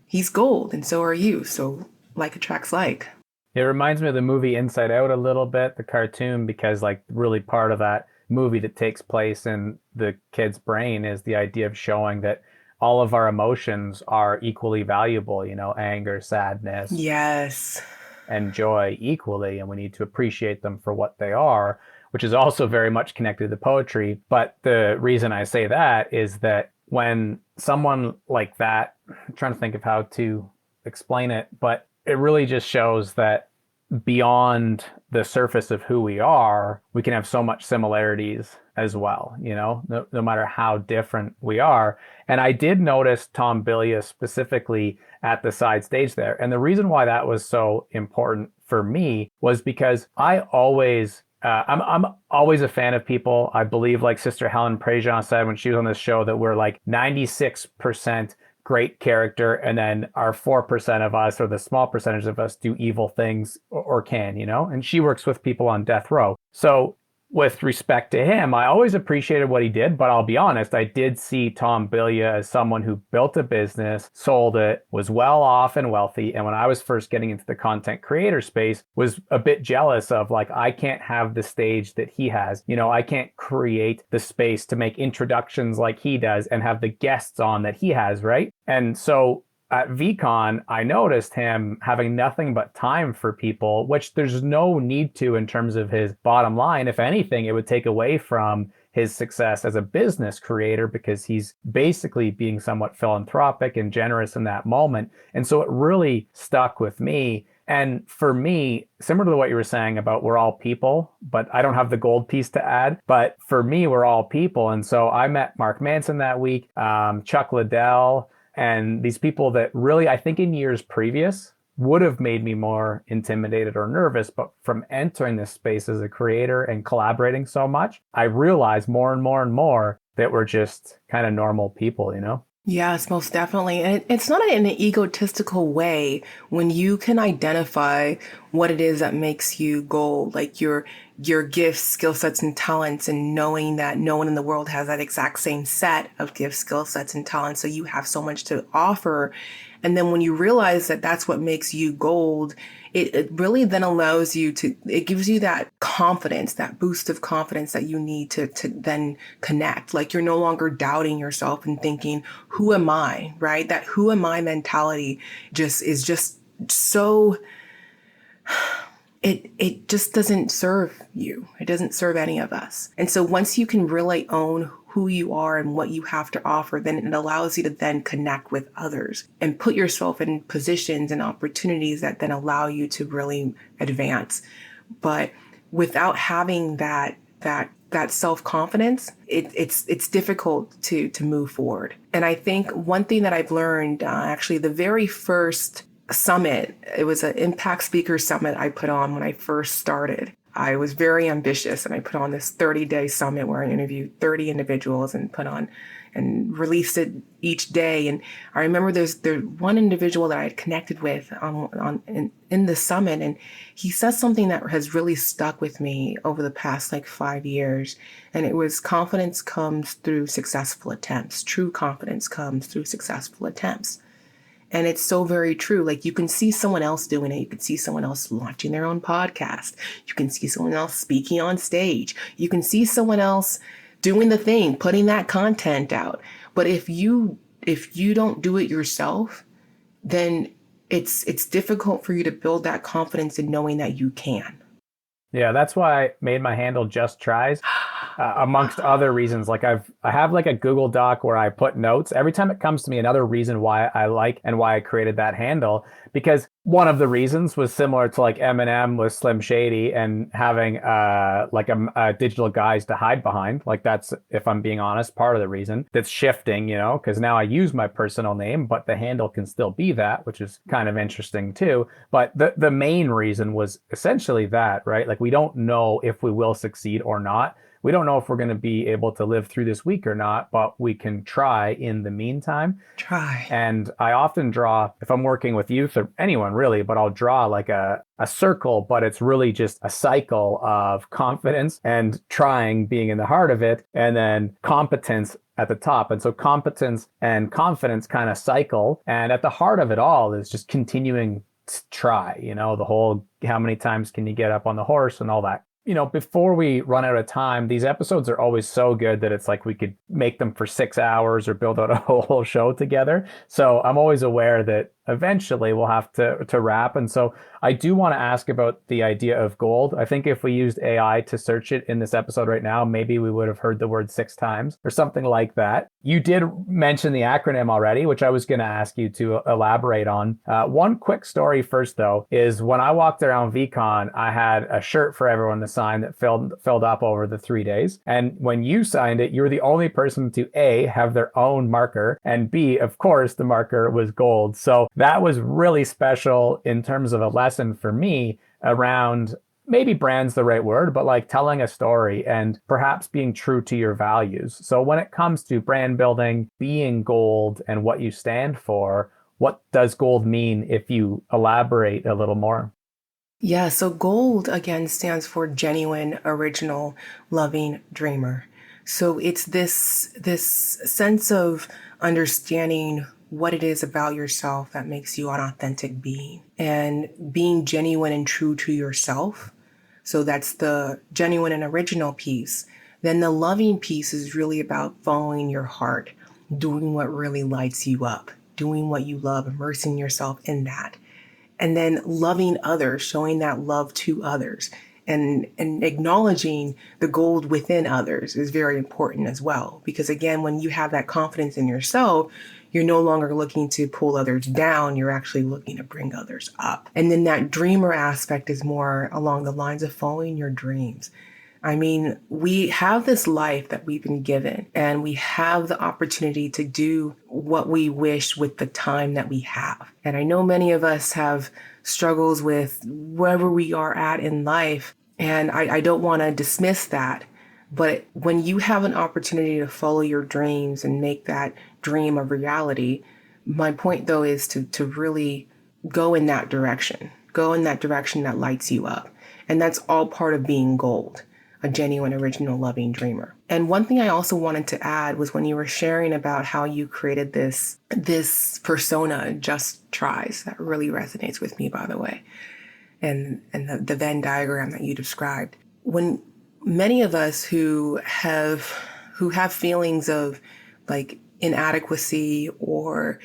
he's gold and so are you. So like attracts like. It reminds me of the movie Inside Out a little bit, the cartoon, because like really part of that movie that takes place in the kid's brain is the idea of showing that all of our emotions are equally valuable, anger, sadness, yes, and joy equally. And we need to appreciate them for what they are, which is also very much connected to poetry. But the reason I say that is that when someone like that, I'm trying to think of how to explain it, but it really just shows that beyond the surface of who we are, we can have so much similarities as well, no matter how different we are. And I did notice Tom Bilyeu specifically at the side stage there. And the reason why that was so important for me was because I'm always a fan of people. I believe, like Sister Helen Prejean said when she was on this show, that we're like 96% great character, and then our 4% of us, or the small percentage of us, do evil things or can, and she works with people on death row. So with respect to him, I always appreciated what he did, but I'll be honest, I did see Tom Bilyeu as someone who built a business, sold it, was well off and wealthy. And when I was first getting into the content creator space, was a bit jealous of like, I can't have the stage that he has. You know, I can't create the space to make introductions like he does and have the guests on that he has, right? And so at VCon, I noticed him having nothing but time for people, which there's no need to in terms of his bottom line. If anything, it would take away from his success as a business creator because he's basically being somewhat philanthropic and generous in that moment. And so it really stuck with me. And for me, similar to what you were saying about we're all people, but I don't have the gold piece to add. But for me, we're all people. And so I met Mark Manson that week, Chuck Liddell, and these people that really, I think in years previous, would have made me more intimidated or nervous. But from entering this space as a creator and collaborating so much, I realized more and more and more that we're just kind of normal people, you know? Yes, most definitely. And it's not in an egotistical way when you can identify what it is that makes you gold, like your gifts, skill sets, and talents, and knowing that no one in the world has that exact same set of gifts, skill sets, and talents. So you have so much to offer. And then when you realize that that's what makes you gold, it really then allows you to, it gives you that confidence, that boost of confidence that you need to then connect. Like you're no longer doubting yourself and thinking, who am I, right? That who am I mentality is just so, it just doesn't serve you. It doesn't serve any of us. And so once you can really own who you are and what you have to offer, then it allows you to then connect with others and put yourself in positions and opportunities that then allow you to really advance. But without having that self-confidence, it's difficult to move forward. And I think one thing that I've learned, actually the very first summit, it was an impact speaker summit I put on when I first started. I was very ambitious and I put on this 30-day summit where I interviewed 30 individuals and put on and released it each day. And I remember there's one individual that I had connected with in the summit, and he says something that has really stuck with me over the past 5 years. And it was, confidence comes through successful attempts. True confidence comes through successful attempts. And it's so very true. Like you can see someone else doing it. You can see someone else launching their own podcast. You can see someone else speaking on stage. You can see someone else doing the thing, putting that content out. But if you don't do it yourself, then it's difficult for you to build that confidence in knowing that you can. Yeah, that's why I made my handle Just Tries, amongst other reasons. Like I have like a Google Doc where I put notes every time it comes to me. Another reason why I like and why I created that handle, because one of the reasons was similar to like Eminem with Slim Shady and having a digital guise to hide behind. Like that's, if I'm being honest, part of the reason that's shifting, because now I use my personal name, but the handle can still be that, which is kind of interesting too. But the main reason was essentially that, right? Like we don't know if we will succeed or not. We don't know if we're going to be able to live through this week or not, but we can try in the meantime. Try. And I often draw, if I'm working with youth or anyone really, but I'll draw like a circle, but it's really just a cycle of confidence and trying being in the heart of it, and then competence at the top. And so competence and confidence kind of cycle. And at the heart of it all is just continuing to try, the whole, how many times can you get up on the horse and all that. Before we run out of time, these episodes are always so good that it's like we could make them for 6 hours or build out a whole show together. So I'm always aware that eventually we'll have to wrap. And so I do want to ask about the idea of gold. I think if we used AI to search it in this episode right now, maybe we would have heard the word 6 times or something like that. You did mention the acronym already, which I was going to ask you to elaborate on. One quick story first, though, is when I walked around VCon, I had a shirt for everyone to sign that filled up over the 3 days. And when you signed it, you were the only person to A, have their own marker, and B, of course, the marker was gold. So that was really special in terms of a lesson for me around, maybe brand's the right word, but like telling a story and perhaps being true to your values. So when it comes to brand building, being gold and what you stand for, what does gold mean if you elaborate a little more? Yeah, so gold again stands for genuine, original, loving dreamer. So it's this sense of understanding what it is about yourself that makes you an authentic being and being genuine and true to yourself. So that's the genuine and original piece. Then the loving piece is really about following your heart, doing what really lights you up, doing what you love, immersing yourself in that, and then loving others, showing that love to others, and acknowledging the gold within others is very important as well. Because again, when you have that confidence in yourself, you're no longer looking to pull others down, you're actually looking to bring others up. And then that dreamer aspect is more along the lines of following your dreams. I mean, we have this life that we've been given, and we have the opportunity to do what we wish with the time that we have. And I know many of us have struggles with wherever we are at in life, and I don't want to dismiss that. But when you have an opportunity to follow your dreams and make that dream a reality, my point though is to really go in that direction, go in that direction that lights you up. And that's all part of being gold, a genuine, original, loving dreamer. And one thing I also wanted to add was when you were sharing about how you created this persona, Just Tries, that really resonates with me, by the way, and the Venn diagram that you described. When many of us who have feelings of like inadequacy or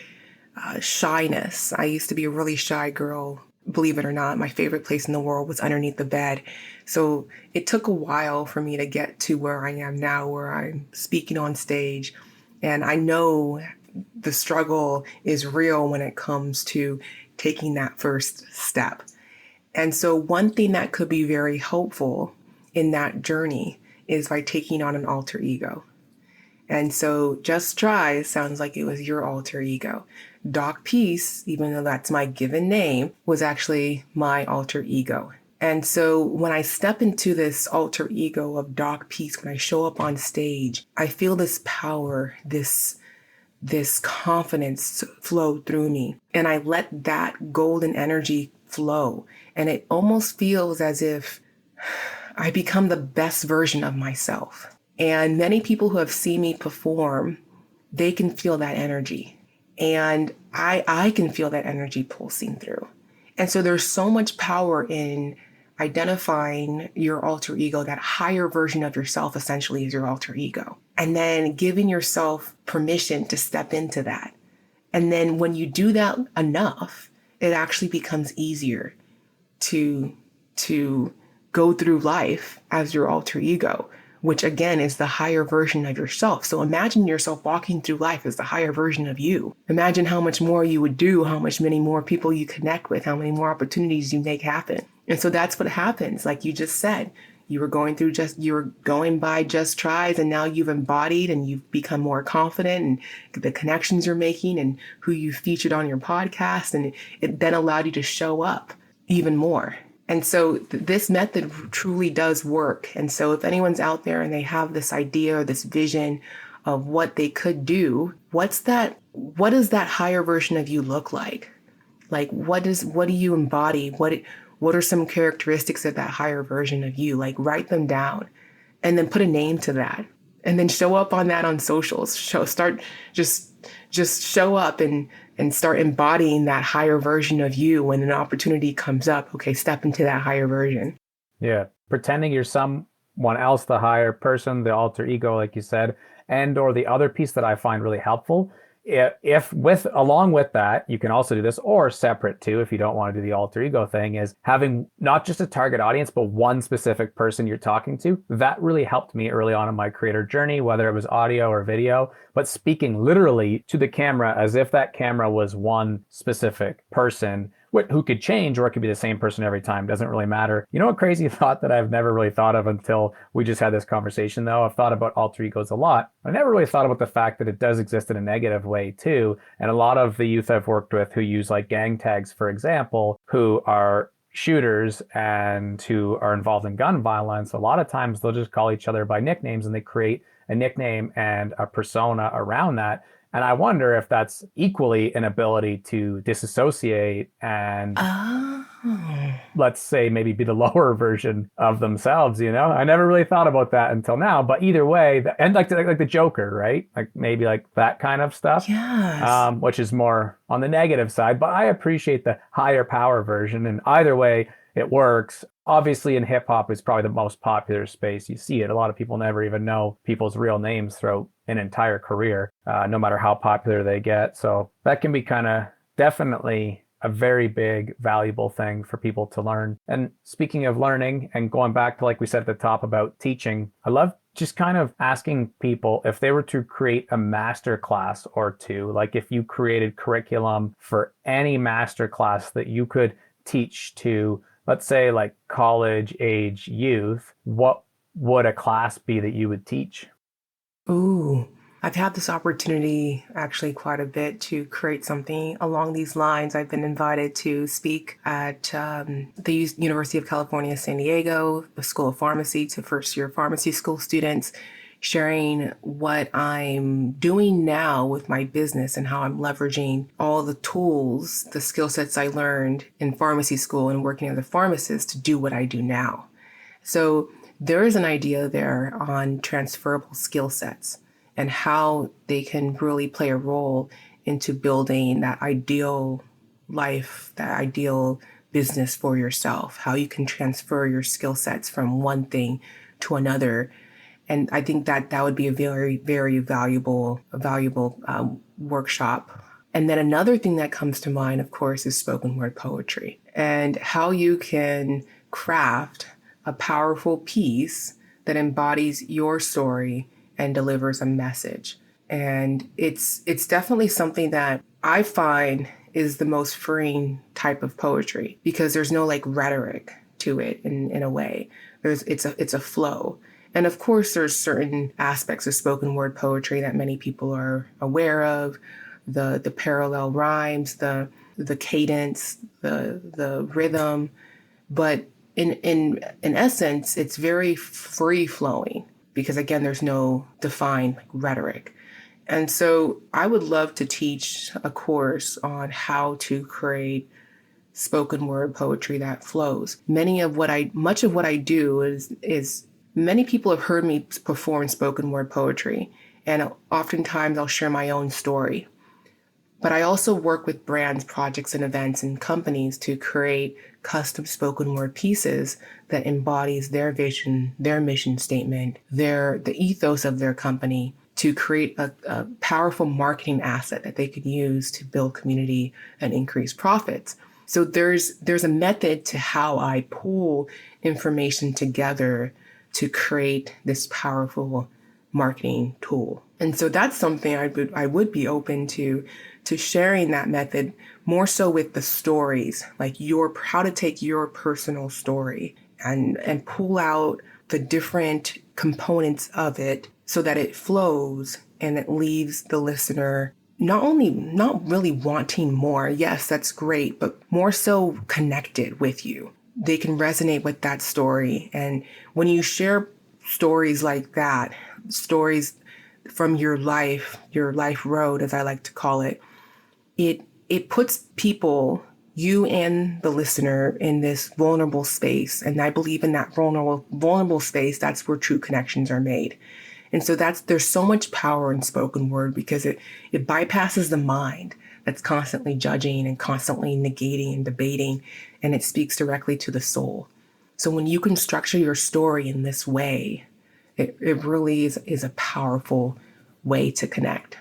shyness. I used to be a really shy girl. Believe it or not, my favorite place in the world was underneath the bed. So it took a while for me to get to where I am now, where I'm speaking on stage. And I know the struggle is real when it comes to taking that first step. And so one thing that could be very helpful in that journey is by taking on an alter ego. And so Just Try sounds like it was your alter ego. Doc Peace, even though that's my given name, was actually my alter ego. And so when I step into this alter ego of Doc Peace, when I show up on stage, I feel this power, this confidence flow through me. And I let that golden energy flow. And it almost feels as if I become the best version of myself. And many people who have seen me perform, they can feel that energy. And I can feel that energy pulsing through. And so there's so much power in identifying your alter ego, that higher version of yourself essentially is your alter ego. And then giving yourself permission to step into that. And then when you do that enough, it actually becomes easier to go through life as your alter ego, which again is the higher version of yourself. So imagine yourself walking through life as the higher version of you. Imagine how much more you would do, how much many more people you connect with, how many more opportunities you make happen. And so that's what happens. Like you just said, you were going by Just Tries, and now you've embodied and you've become more confident, and the connections you're making and who you featured on your podcast. And it then allowed you to show up even more. And so this method truly does work. And so if anyone's out there and they have this idea or this vision of what they could do, what does that higher version of you look like? Like, what do you embody? What are some characteristics of that higher version of you? Like, write them down and then put a name to that, and then show up on that on socials. Just show up and start embodying that higher version of you. When an opportunity comes up, okay, step into that higher version. Yeah. Pretending you're someone else, the higher person, the alter ego, like you said, and or the other piece that I find really helpful. If with along with that, you can also do this, or separate too, if you don't want to do the alter ego thing, is having not just a target audience, but one specific person you're talking to. That really helped me early on in my creator journey, whether it was audio or video, but speaking literally to the camera as if that camera was one specific person who could change, or it could be the same person every time. Doesn't really matter. You know, a crazy thought that I've never really thought of until we just had this conversation, though. I've thought about alter egos a lot. I never really thought about the fact that it does exist in a negative way too. And a lot of the youth I've worked with who use like gang tags, for example, who are shooters and who are involved in gun violence, a lot of times they'll just call each other by nicknames, and they create a nickname and a persona around that. And I wonder if that's equally an ability to disassociate and let's say, maybe be the lower version of themselves, you know? I never really thought about that until now, but either way, and like the Joker, right? Like maybe like that kind of stuff, Yes. which is more on the negative side, but I appreciate the higher power version. And either way, it works. Obviously, in hip hop, it's probably the most popular space. You see it. A lot of people never even know people's real names throughout an entire career, no matter how popular they get. So that can be kind of definitely a very big, valuable thing for people to learn. And speaking of learning and going back to, like we said at the top about teaching, I love just kind of asking people if they were to create a master class or two, like if you created curriculum for any master class that you could teach to, let's say, like college age youth, what would a class be that you would teach? Ooh, I've had this opportunity actually quite a bit to create something along these lines. I've been invited to speak at the University of California, San Diego, the School of Pharmacy, to first year pharmacy school students, sharing what I'm doing now with my business and how I'm leveraging all the tools, the skill sets I learned in pharmacy school and working as a pharmacist to do what I do now. So there is an idea there on transferable skill sets and how they can really play a role into building that ideal life, that ideal business for yourself, how you can transfer your skill sets from one thing to another. And I think that that would be a very, very valuable workshop. And then another thing that comes to mind, of course, is spoken word poetry and how you can craft a powerful piece that embodies your story and delivers a message. And it's definitely something that I find is the most freeing type of poetry because there's no like rhetoric to it in a way. It's a flow. And of course, there's certain aspects of spoken word poetry that many people are aware of, the parallel rhymes, the cadence, the rhythm, but in essence, it's very free flowing because again, there's no defined rhetoric. And so I would love to teach a course on how to create spoken word poetry that flows. Much of what I do is many people have heard me perform spoken word poetry, and oftentimes I'll share my own story. But I also work with brands, projects, and events and companies to create custom spoken word pieces that embodies their vision, their mission statement, the ethos of their company to create a powerful marketing asset that they could use to build community and increase profits. So there's a method to how I pull information together to create this powerful marketing tool. And so that's something I would be open to sharing that method more so with the stories, like how to take your personal story and pull out the different components of it so that it flows and it leaves the listener not really wanting more. Yes, that's great, but more so connected with you. They can resonate with that story. And when you share stories like that, stories from your life road, as I like to call it, it puts people, you and the listener, in this vulnerable space. And I believe in that vulnerable space, that's where true connections are made. And so there's so much power in spoken word because it bypasses the mind that's constantly judging and constantly negating and debating, and it speaks directly to the soul. So when you can structure your story in this way, it really is a powerful way to connect.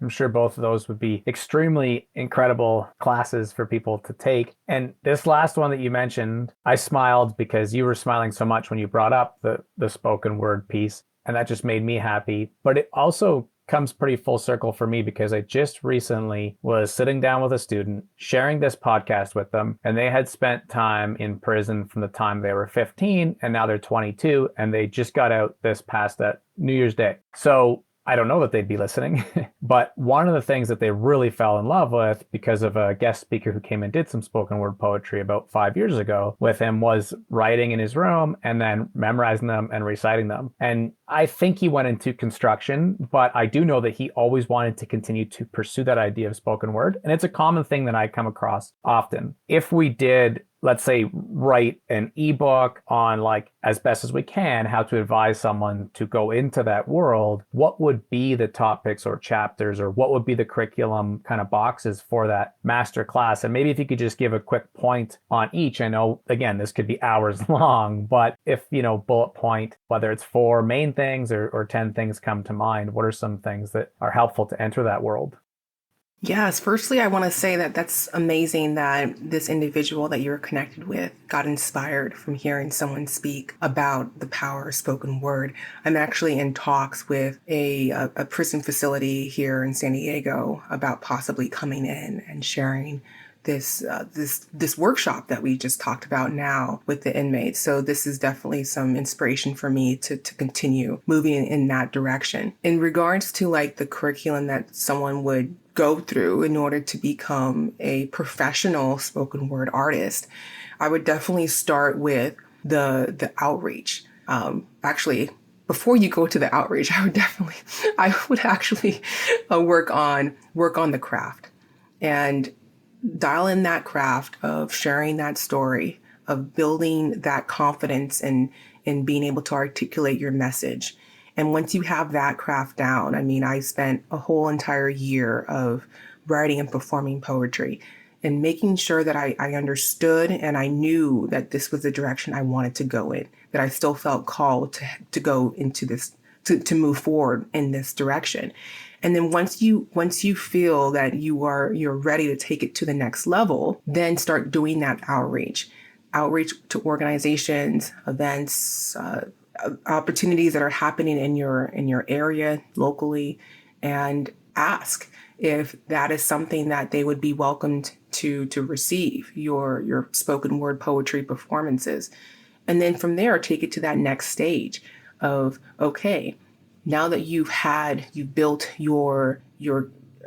I'm sure both of those would be extremely incredible classes for people to take. And this last one that you mentioned, I smiled because you were smiling so much when you brought up the spoken word piece. And that just made me happy. But it also comes pretty full circle for me because I just recently was sitting down with a student, sharing this podcast with them, and they had spent time in prison from the time they were 15 and now they're 22 and they just got out this past New Year's Day. So I don't know that they'd be listening. But one of the things that they really fell in love with because of a guest speaker who came and did some spoken word poetry about 5 years ago with him was writing in his room and then memorizing them and reciting them. And I think he went into construction, but I do know that he always wanted to continue to pursue that idea of spoken word. And it's a common thing that I come across often. If we did, let's say, write an ebook on, like, as best as we can, how to advise someone to go into that world, what would be the topics or chapters, or what would be the curriculum kind of boxes for that master class? And maybe if you could just give a quick point on each. I know, again, this could be hours long, but if, bullet point, whether it's 4 main things or 10 things come to mind, what are some things that are helpful to enter that world? Yes, firstly, I want to say that that's amazing that this individual that you're connected with got inspired from hearing someone speak about the power of spoken word. I'm actually in talks with a prison facility here in San Diego about possibly coming in and sharing this workshop that we just talked about now with the inmates. So this is definitely some inspiration for me to continue moving in that direction. In regards to like the curriculum that someone would go through in order to become a professional spoken word artist, I would definitely start with the outreach. Actually, before you go to the outreach, I would actually work on the craft and dial in that craft of sharing that story, of building that confidence in being able to articulate your message. And once you have that craft down, I mean, I spent a whole entire year of writing and performing poetry and making sure that I understood and I knew that this was the direction I wanted to go in, that I still felt called to go into this, to move forward in this direction. And then once you feel that you're ready to take it to the next level, then start doing that outreach to organizations, events, opportunities that are happening in your area locally, and ask if that is something that they would be welcomed to receive your spoken word poetry performances. And then from there, take it to that next stage of, okay, now that you've built your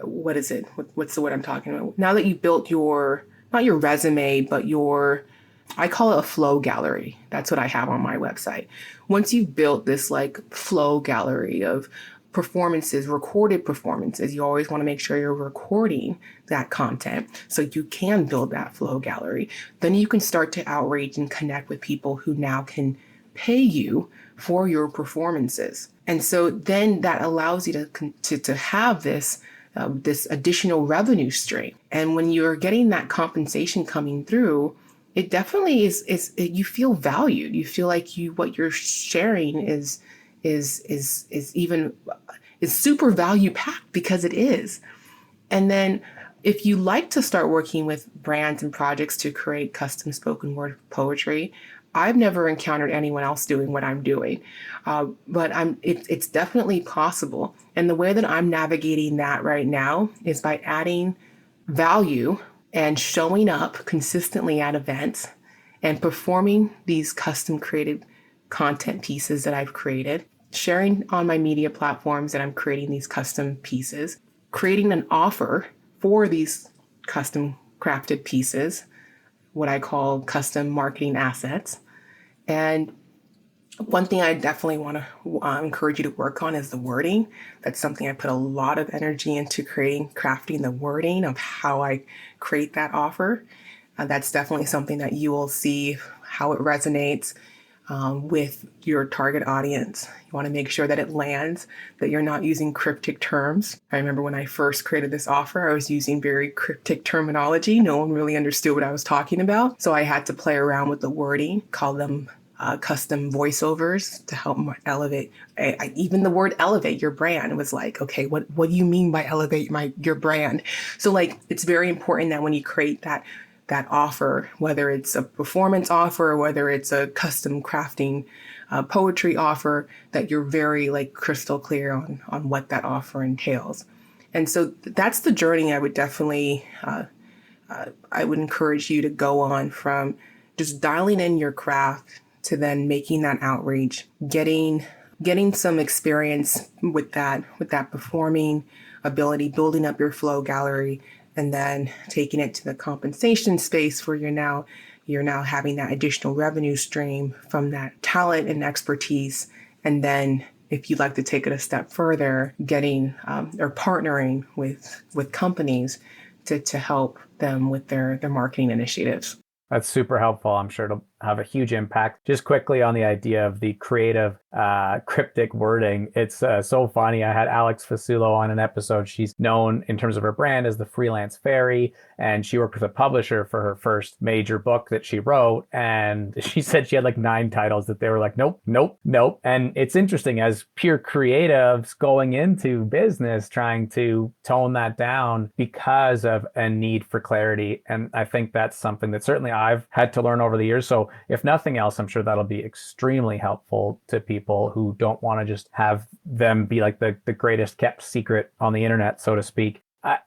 what is it? What's the word I'm talking about? Now that you built not your resume, but I call it a flow gallery. That's what I have on my website. Once you've built this like flow gallery of performances, recorded performances, you always want to make sure you're recording that content so you can build that flow gallery. Then you can start to outreach and connect with people who now can pay you for your performances. And so then that allows you to have this additional revenue stream. And when you're getting that compensation coming through, it definitely is you feel valued. You feel like what you're sharing is super value packed, because it is. And then if you like to start working with brands and projects to create custom spoken word poetry, I've never encountered anyone else doing what I'm doing, but it's definitely possible. And the way that I'm navigating that right now is by adding value and showing up consistently at events and performing these custom created content pieces that I've created, sharing on my media platforms that I'm creating these custom pieces, creating an offer for these custom crafted pieces, what I call custom marketing assets. And one thing I definitely want to encourage you to work on is the wording. That's something I put a lot of energy into crafting the wording of how I create that offer. That's definitely something that you will see how it resonates with your target audience. You want to make sure that it lands, that you're not using cryptic terms. I remember when I first created this offer, I was using very cryptic terminology. No one really understood what I was talking about. So I had to play around with the wording, call them custom voiceovers to help elevate. Even the word elevate your brand was like, okay, what do you mean by elevate your brand? So like, it's very important that when you create that offer, whether it's a performance offer, or whether it's a custom crafting poetry offer, that you're very like crystal clear on what that offer entails. And so that's the journey I would definitely, I would encourage you to go on, from just dialing in your craft to then making that outreach, getting getting some experience with that performing ability, building up your flow gallery, and then taking it to the compensation space where you're now having that additional revenue stream from that talent and expertise. And then if you'd like to take it a step further, getting or partnering with companies to help them with their marketing initiatives. That's super helpful. I'm sure it'll have a huge impact. Just quickly on the idea of the creative cryptic wording. It's so funny. I had Alex Fasulo on an episode. She's known in terms of her brand as the Freelance Fairy, and she worked with a publisher for her first major book that she wrote. And she said she had like 9 titles that they were like, nope, nope, nope. And it's interesting as pure creatives going into business, trying to tone that down because of a need for clarity. And I think that's something that certainly I've had to learn over the years. So if nothing else, I'm sure that'll be extremely helpful to people who don't want to just have them be like the greatest kept secret on the internet, so to speak.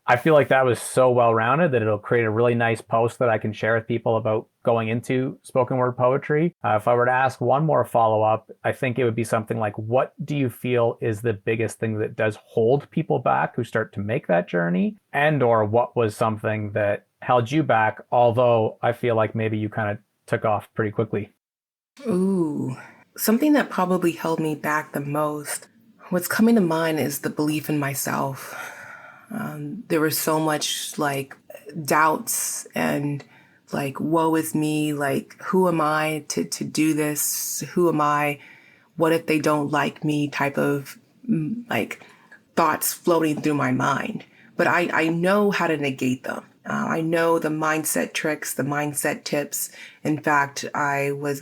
I feel like that was so well-rounded that it'll create a really nice post that I can share with people about going into spoken word poetry. If I were to ask one more follow-up, I think it would be something like, what do you feel is the biggest thing that does hold people back who start to make that journey? And or what was something that held you back, although I feel like maybe you kind of took off pretty quickly? Ooh, something that probably held me back the most. What's coming to mind is the belief in myself. There was so much like doubts and like, woe is me, like, who am I to do this? Who am I? What if they don't like me type of like thoughts floating through my mind. But I know how to negate them. I know the mindset tricks, the mindset tips. In fact, I was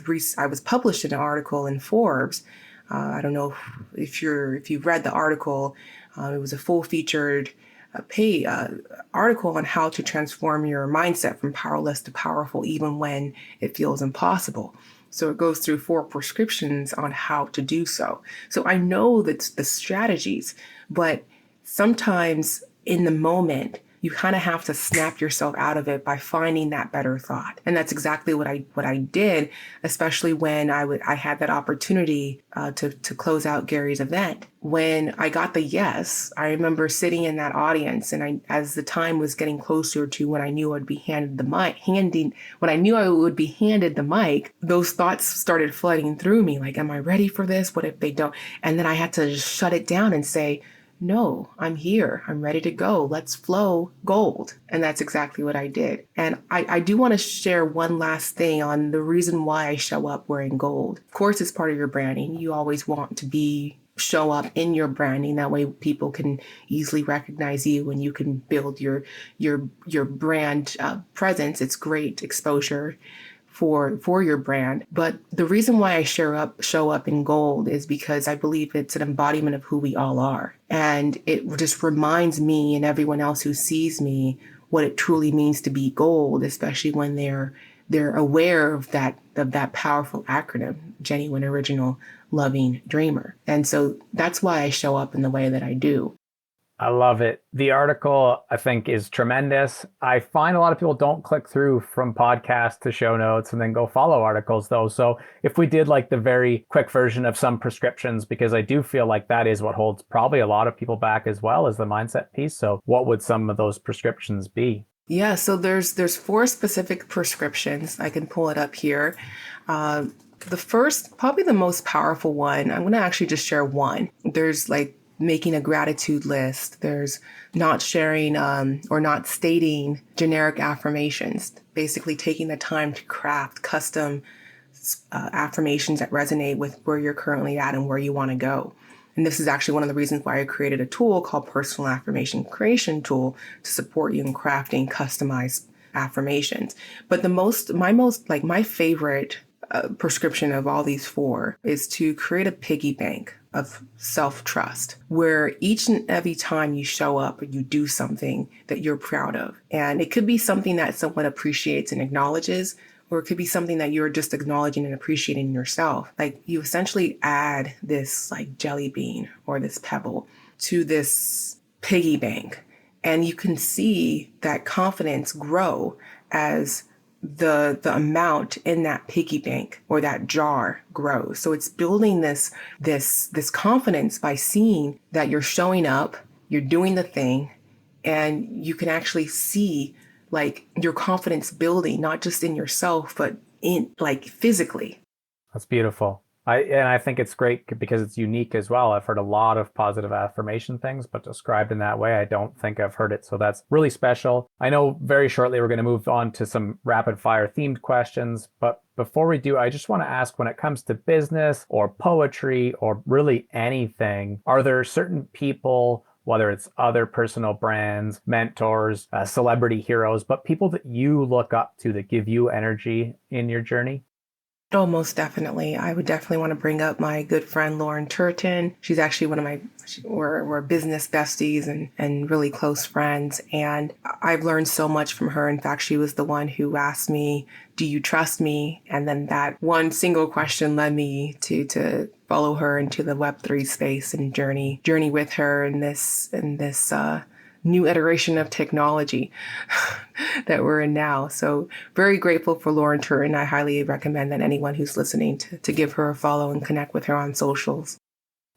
published in an article in Forbes. I don't know if you've read the article. It was a full featured article on how to transform your mindset from powerless to powerful, even when it feels impossible. So it goes through 4 prescriptions on how to do so. So I know that's the strategies, but sometimes in the moment, you kind of have to snap yourself out of it by finding that better thought. And that's exactly what I did, especially when I had that opportunity to close out Gary's event. When I got the yes, I remember sitting in that audience, and as the time was getting closer to when I knew I would be handed the mic, those thoughts started flooding through me. Like, am I ready for this? What if they don't? And then I had to just shut it down and say, no, I'm here. I'm ready to go. Let's flow gold. And that's exactly what I did. And I do want to share one last thing on the reason why I show up wearing gold. Of course, it's part of your branding. You always want to show up in your branding. That way people can easily recognize you and you can build your brand presence. It's great exposure for your brand. But the reason why I show up in gold is because I believe it's an embodiment of who we all are. And it just reminds me and everyone else who sees me what it truly means to be gold, especially when they're aware of that powerful acronym, genuine, original, loving, dreamer. And so that's why I show up in the way that I do. I love it. The article, I think, is tremendous. I find a lot of people don't click through from podcasts to show notes and then go follow articles, though. So if we did like the very quick version of some prescriptions, because I do feel like that is what holds probably a lot of people back as well as the mindset piece. So what would some of those prescriptions be? Yeah, so there's 4 specific prescriptions. I can pull it up here. The first, probably the most powerful one, I'm going to actually just share one. There's like making a gratitude list. There's not sharing or not stating generic affirmations, basically taking the time to craft custom affirmations that resonate with where you're currently at and where you want to go. And this is actually one of the reasons why I created a tool called Personal Affirmation Creation Tool to support you in crafting customized affirmations. But my favorite prescription of all these 4 is to create a piggy bank of self-trust, where each and every time you show up or you do something that you're proud of, and it could be something that someone appreciates and acknowledges, or it could be something that you're just acknowledging and appreciating yourself. Like, you essentially add this like jelly bean or this pebble to this piggy bank, and you can see that confidence grow as the amount in that piggy bank or that jar grows. So it's building this confidence by seeing that you're showing up, you're doing the thing, and you can actually see like your confidence building, not just in yourself, but in like physically. That's beautiful. I think it's great because it's unique as well. I've heard a lot of positive affirmation things, but described in that way, I don't think I've heard it. So that's really special. I know very shortly we're going to move on to some rapid fire themed questions, but before we do, I just want to ask, when it comes to business or poetry or really anything, are there certain people, whether it's other personal brands, mentors, celebrity heroes, but people that you look up to that give you energy in your journey? Oh, most definitely. I would definitely want to bring up my good friend Lauren Turton. She's actually one of we're business besties and really close friends. And I've learned so much from her. In fact, she was the one who asked me, do you trust me? And then that one single question led me to follow her into the Web3 space and journey with her in this new iteration of technology that we're in now. So very grateful for Lauren Turton. I highly recommend that anyone who's listening to give her a follow and connect with her on socials.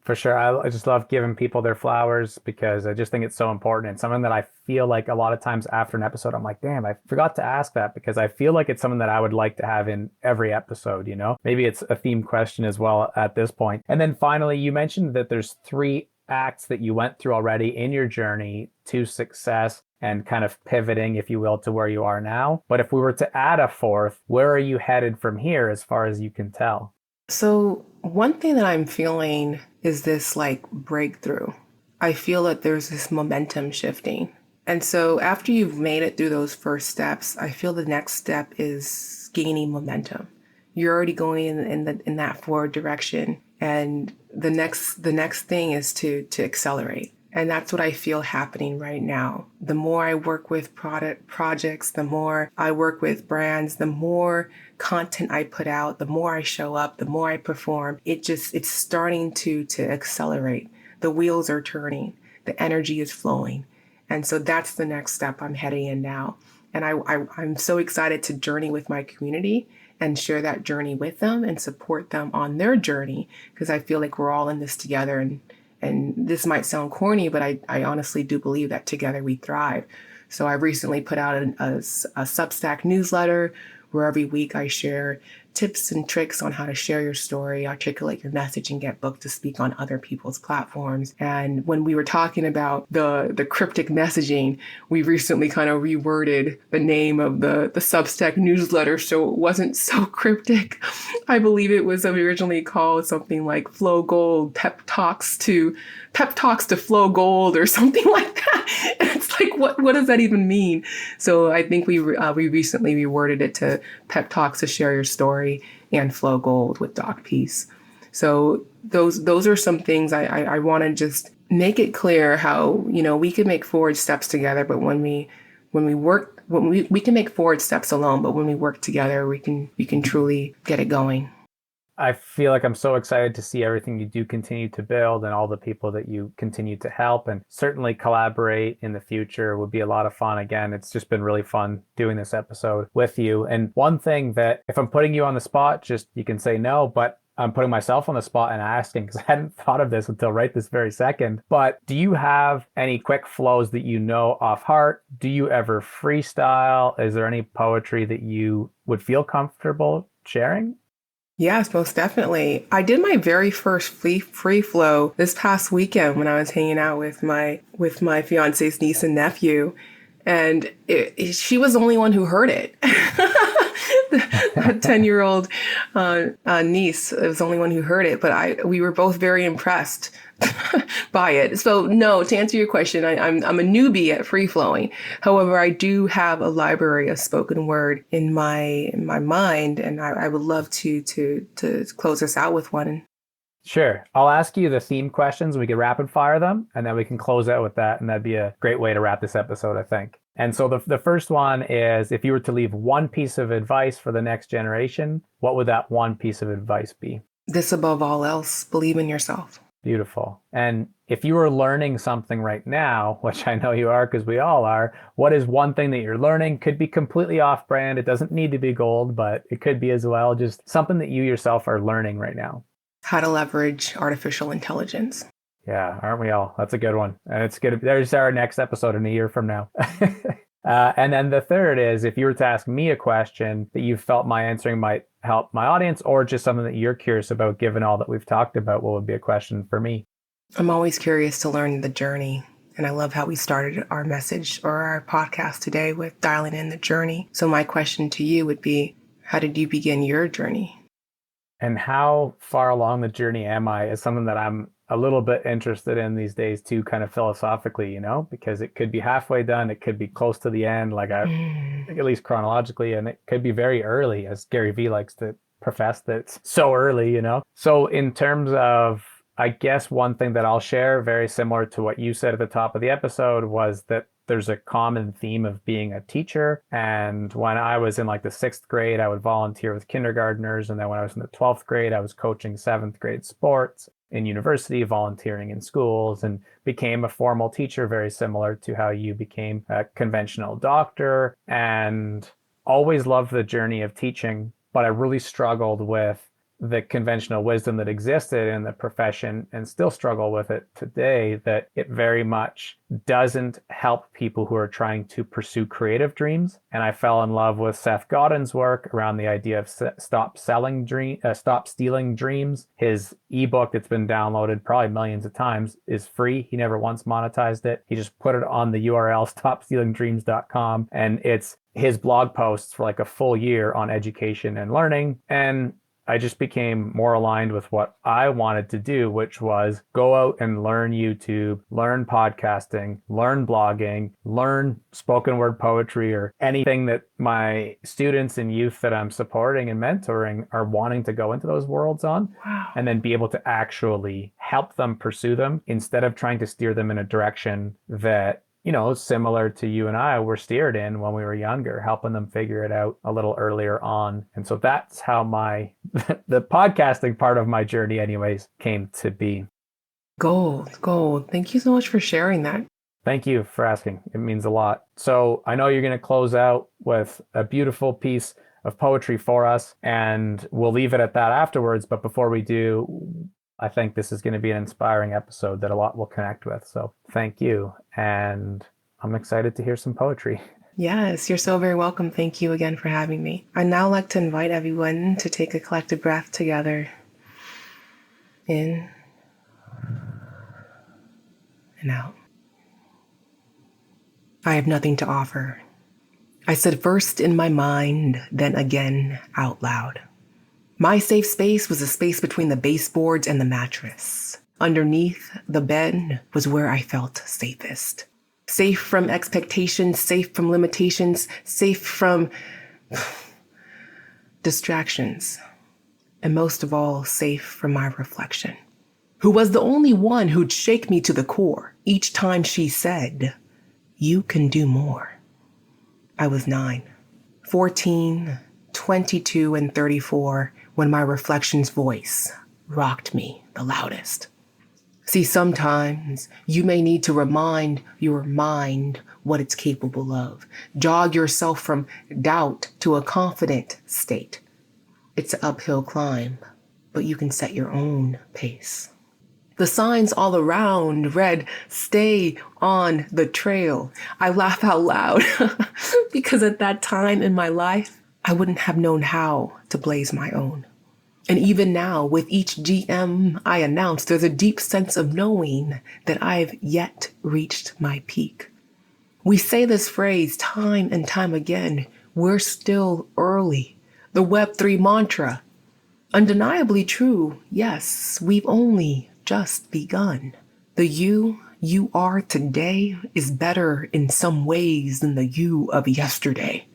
For sure. I just love giving people their flowers because I just think it's so important. It's something that I feel like a lot of times after an episode, I'm like, damn, I forgot to ask that, because I feel like it's something that I would like to have in every episode, you know? Maybe it's a themed question as well at this point. And then finally, you mentioned that there's 3 acts that you went through already in your journey to success and kind of pivoting, if you will, to where you are now. But if we were to add a 4th, where are you headed from here as far as you can tell? So one thing that I'm feeling is this like breakthrough. I feel that there's this momentum shifting. And so after you've made it through those first steps, I feel the next step is gaining momentum. You're already going in that forward direction. And the next thing is to accelerate. And that's what I feel happening right now. The more I work with projects, the more I work with brands, the more content I put out, the more I show up, the more I perform. It's starting to accelerate. The wheels are turning. The energy is flowing. And so that's the next step I'm heading in now. And I'm so excited to journey with my community and share that journey with them and support them on their journey, because I feel like we're all in this together. And this might sound corny, but I honestly do believe that together we thrive. So I recently put out a Substack newsletter where every week I share tips and tricks on how to share your story, articulate your message, and get booked to speak on other people's platforms. And when we were talking about the cryptic messaging, we recently kind of reworded the name of the Substack newsletter so it wasn't so cryptic. I believe it was originally called something like Flow Gold Pep Talks to Flow Gold or something like that. And it's like, what does that even mean? So I think we recently reworded it to Pep Talks to Share Your Story and Flow Gold with Doc Peace. So those are some things I want to just make it clear how, you know, we can make forward steps together, but when we can make forward steps alone, but when we work together, we can truly get it going. I feel like I'm so excited to see everything you do continue to build and all the people that you continue to help, and certainly collaborate in the future would be a lot of fun. Again, it's just been really fun doing this episode with you. And one thing that, if I'm putting you on the spot, just you can say no, but I'm putting myself on the spot and asking, because I hadn't thought of this until right this very second. But do you have any quick flows that you know off heart? Do you ever freestyle? Is there any poetry that you would feel comfortable sharing? Yes, most definitely. I did my very first free flow this past weekend when I was hanging out with my fiance's niece and nephew, and she was the only one who heard it. That 10-year-old niece was the only one who heard it, but we were both very impressed by it. So no, to answer your question, I'm a newbie at free flowing. However, I do have a library of spoken word in my mind, and I would love to close us out with one. Sure. I'll ask you the theme questions. We can rapid fire them, and then we can close out with that. And that'd be a great way to wrap this episode, I think. And so the first one is, if you were to leave one piece of advice for the next generation, what would that one piece of advice be? This above all else, believe in yourself. Beautiful. And if you were learning something right now, which I know you are because we all are, what is one thing that you're learning? Could be completely off brand. It doesn't need to be gold, but it could be as well. Just something that you yourself are learning right now. How to leverage artificial intelligence. Yeah, aren't we all? That's a good one. And it's good. There's our next episode in a year from now. And then the third is, if you were to ask me a question that you felt my answering might help my audience, or just something that you're curious about, given all that we've talked about, what would be a question for me? I'm always curious to learn the journey. And I love how we started our message or our podcast today with dialing in the journey. So my question to you would be, how did you begin your journey? And how far along the journey am I is something that I'm a little bit interested in these days too, kind of philosophically, because it could be halfway done, it could be close to the end, like I think at least chronologically, and it could be very early, as Gary Vee likes to profess that it's so early. So in terms of, I guess one thing that I'll share, very similar to what you said at the top of the episode, was that there's a common theme of being a teacher. And when I was in like the 6th grade, I would volunteer with kindergartners. And then when I was in the 12th grade, I was coaching 7th grade sports. In university, volunteering in schools, and became a formal teacher, very similar to how you became a conventional doctor. And always loved the journey of teaching, but I really struggled with the conventional wisdom that existed in the profession, and still struggle with it today, that it very much doesn't help people who are trying to pursue creative dreams. And I fell in love with Seth Godin's work around the idea of stop stealing dreams. His ebook that's been downloaded probably millions of times is free. He never once monetized it. He just put it on the URL stopstealingdreams.com, and it's his blog posts for like a full year on education and learning. And I just became more aligned with what I wanted to do, which was go out and learn YouTube, learn podcasting, learn blogging, learn spoken word poetry, or anything that my students and youth that I'm supporting and mentoring are wanting to go into those worlds on. Wow. And then be able to actually help them pursue them, instead of trying to steer them in a direction that, similar to you and I were steered in when we were younger, helping them figure it out a little earlier on. And so that's how the podcasting part of my journey anyways came to be. Gold. Thank you so much for sharing that. Thank you for asking. It means a lot. So I know you're going to close out with a beautiful piece of poetry for us, and we'll leave it at that afterwards. But before we do, I think this is going to be an inspiring episode that a lot will connect with. So thank you. And I'm excited to hear some poetry. Yes, you're so very welcome. Thank you again for having me. I'd now like to invite everyone to take a collective breath together. In and out. I have nothing to offer. I said first in my mind, then again out loud. My safe space was a space between the baseboards and the mattress. Underneath the bed was where I felt safest. Safe from expectations, safe from limitations, safe from distractions, and most of all, safe from my reflection, who was the only one who'd shake me to the core each time she said, "You can do more." I was 9, 14, 22, and 34 when my reflection's voice rocked me the loudest. See, sometimes you may need to remind your mind what it's capable of. Jog yourself from doubt to a confident state. It's an uphill climb, but you can set your own pace. The signs all around read, "Stay on the trail." I laugh out loud because at that time in my life, I wouldn't have known how to blaze my own. And even now, with each GM I announce, there's a deep sense of knowing that I've yet reached my peak. We say this phrase time and time again, we're still early. The Web3 mantra. Undeniably true, yes, we've only just begun. The you are today is better in some ways than the you of yesterday.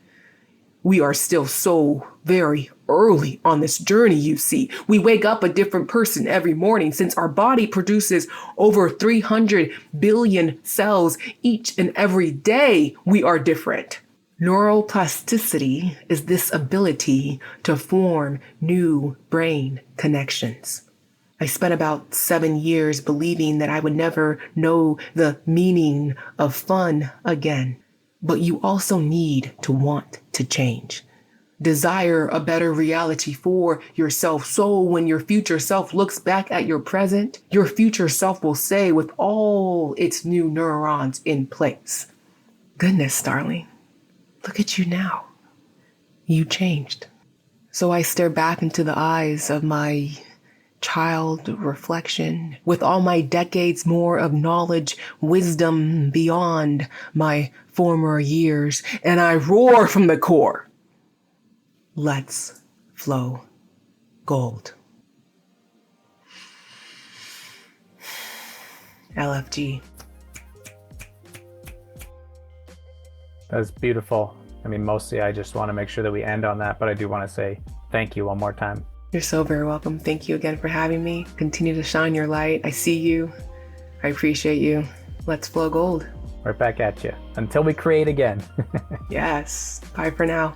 We are still so very early on this journey, you see. We wake up a different person every morning since our body produces over 300 billion cells each and every day. We are different. Neuroplasticity is this ability to form new brain connections. I spent about 7 years believing that I would never know the meaning of fun again. But you also need to want to change. Desire a better reality for yourself, so when your future self looks back at your present, your future self will say with all its new neurons in place, "Goodness, darling, look at you now. You changed." So I stare back into the eyes of my child reflection with all my decades more of knowledge, wisdom beyond my former years, and I roar from the core. Let's flow gold. LFG. That's beautiful. I mean, mostly I just want to make sure that we end on that, but I do want to say thank you one more time. You're so very welcome. Thank you again for having me. Continue to shine your light. I see you. I appreciate you. Let's flow gold. Right back at you. Until we create again. Yes. Bye for now.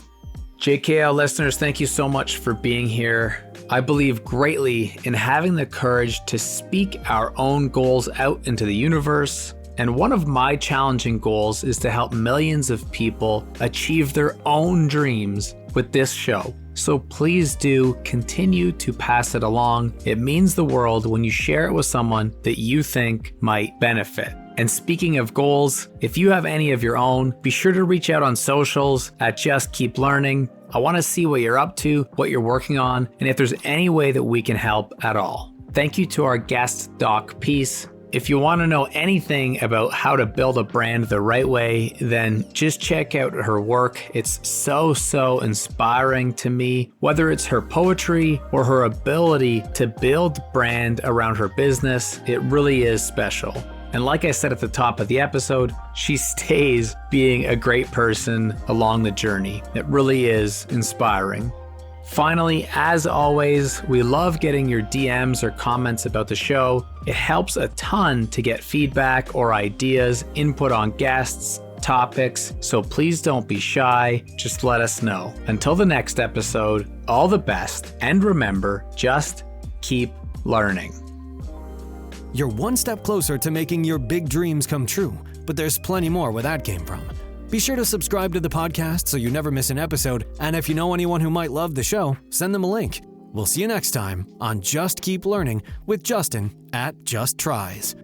JKL listeners, thank you so much for being here. I believe greatly in having the courage to speak our own goals out into the universe. And one of my challenging goals is to help millions of people achieve their own dreams with this show. So please do continue to pass it along. It means the world when you share it with someone that you think might benefit. And speaking of goals, if you have any of your own, be sure to reach out on socials at Just Keep Learning. I want to see what you're up to, what you're working on, and if there's any way that we can help at all. Thank you to our guest, Doc Peace. If you want to know anything about how to build a brand the right way, then just check out her work. It's so inspiring to me, whether it's her poetry or her ability to build brand around her business. It really is special. And like I said at the top of the episode, she stays being a great person along the journey. It really is inspiring. Finally, as always, we love getting your DMs or comments about the show. It helps a ton to get feedback or ideas, input on guests, topics, so please don't be shy. Just let us know. Until the next episode, all the best, and remember, just keep learning. You're one step closer to making your big dreams come true, but there's plenty more where that came from. Be sure to subscribe to the podcast so you never miss an episode, and if you know anyone who might love the show, send them a link. We'll see you next time on Just Keep Learning with Justin at Just Tries.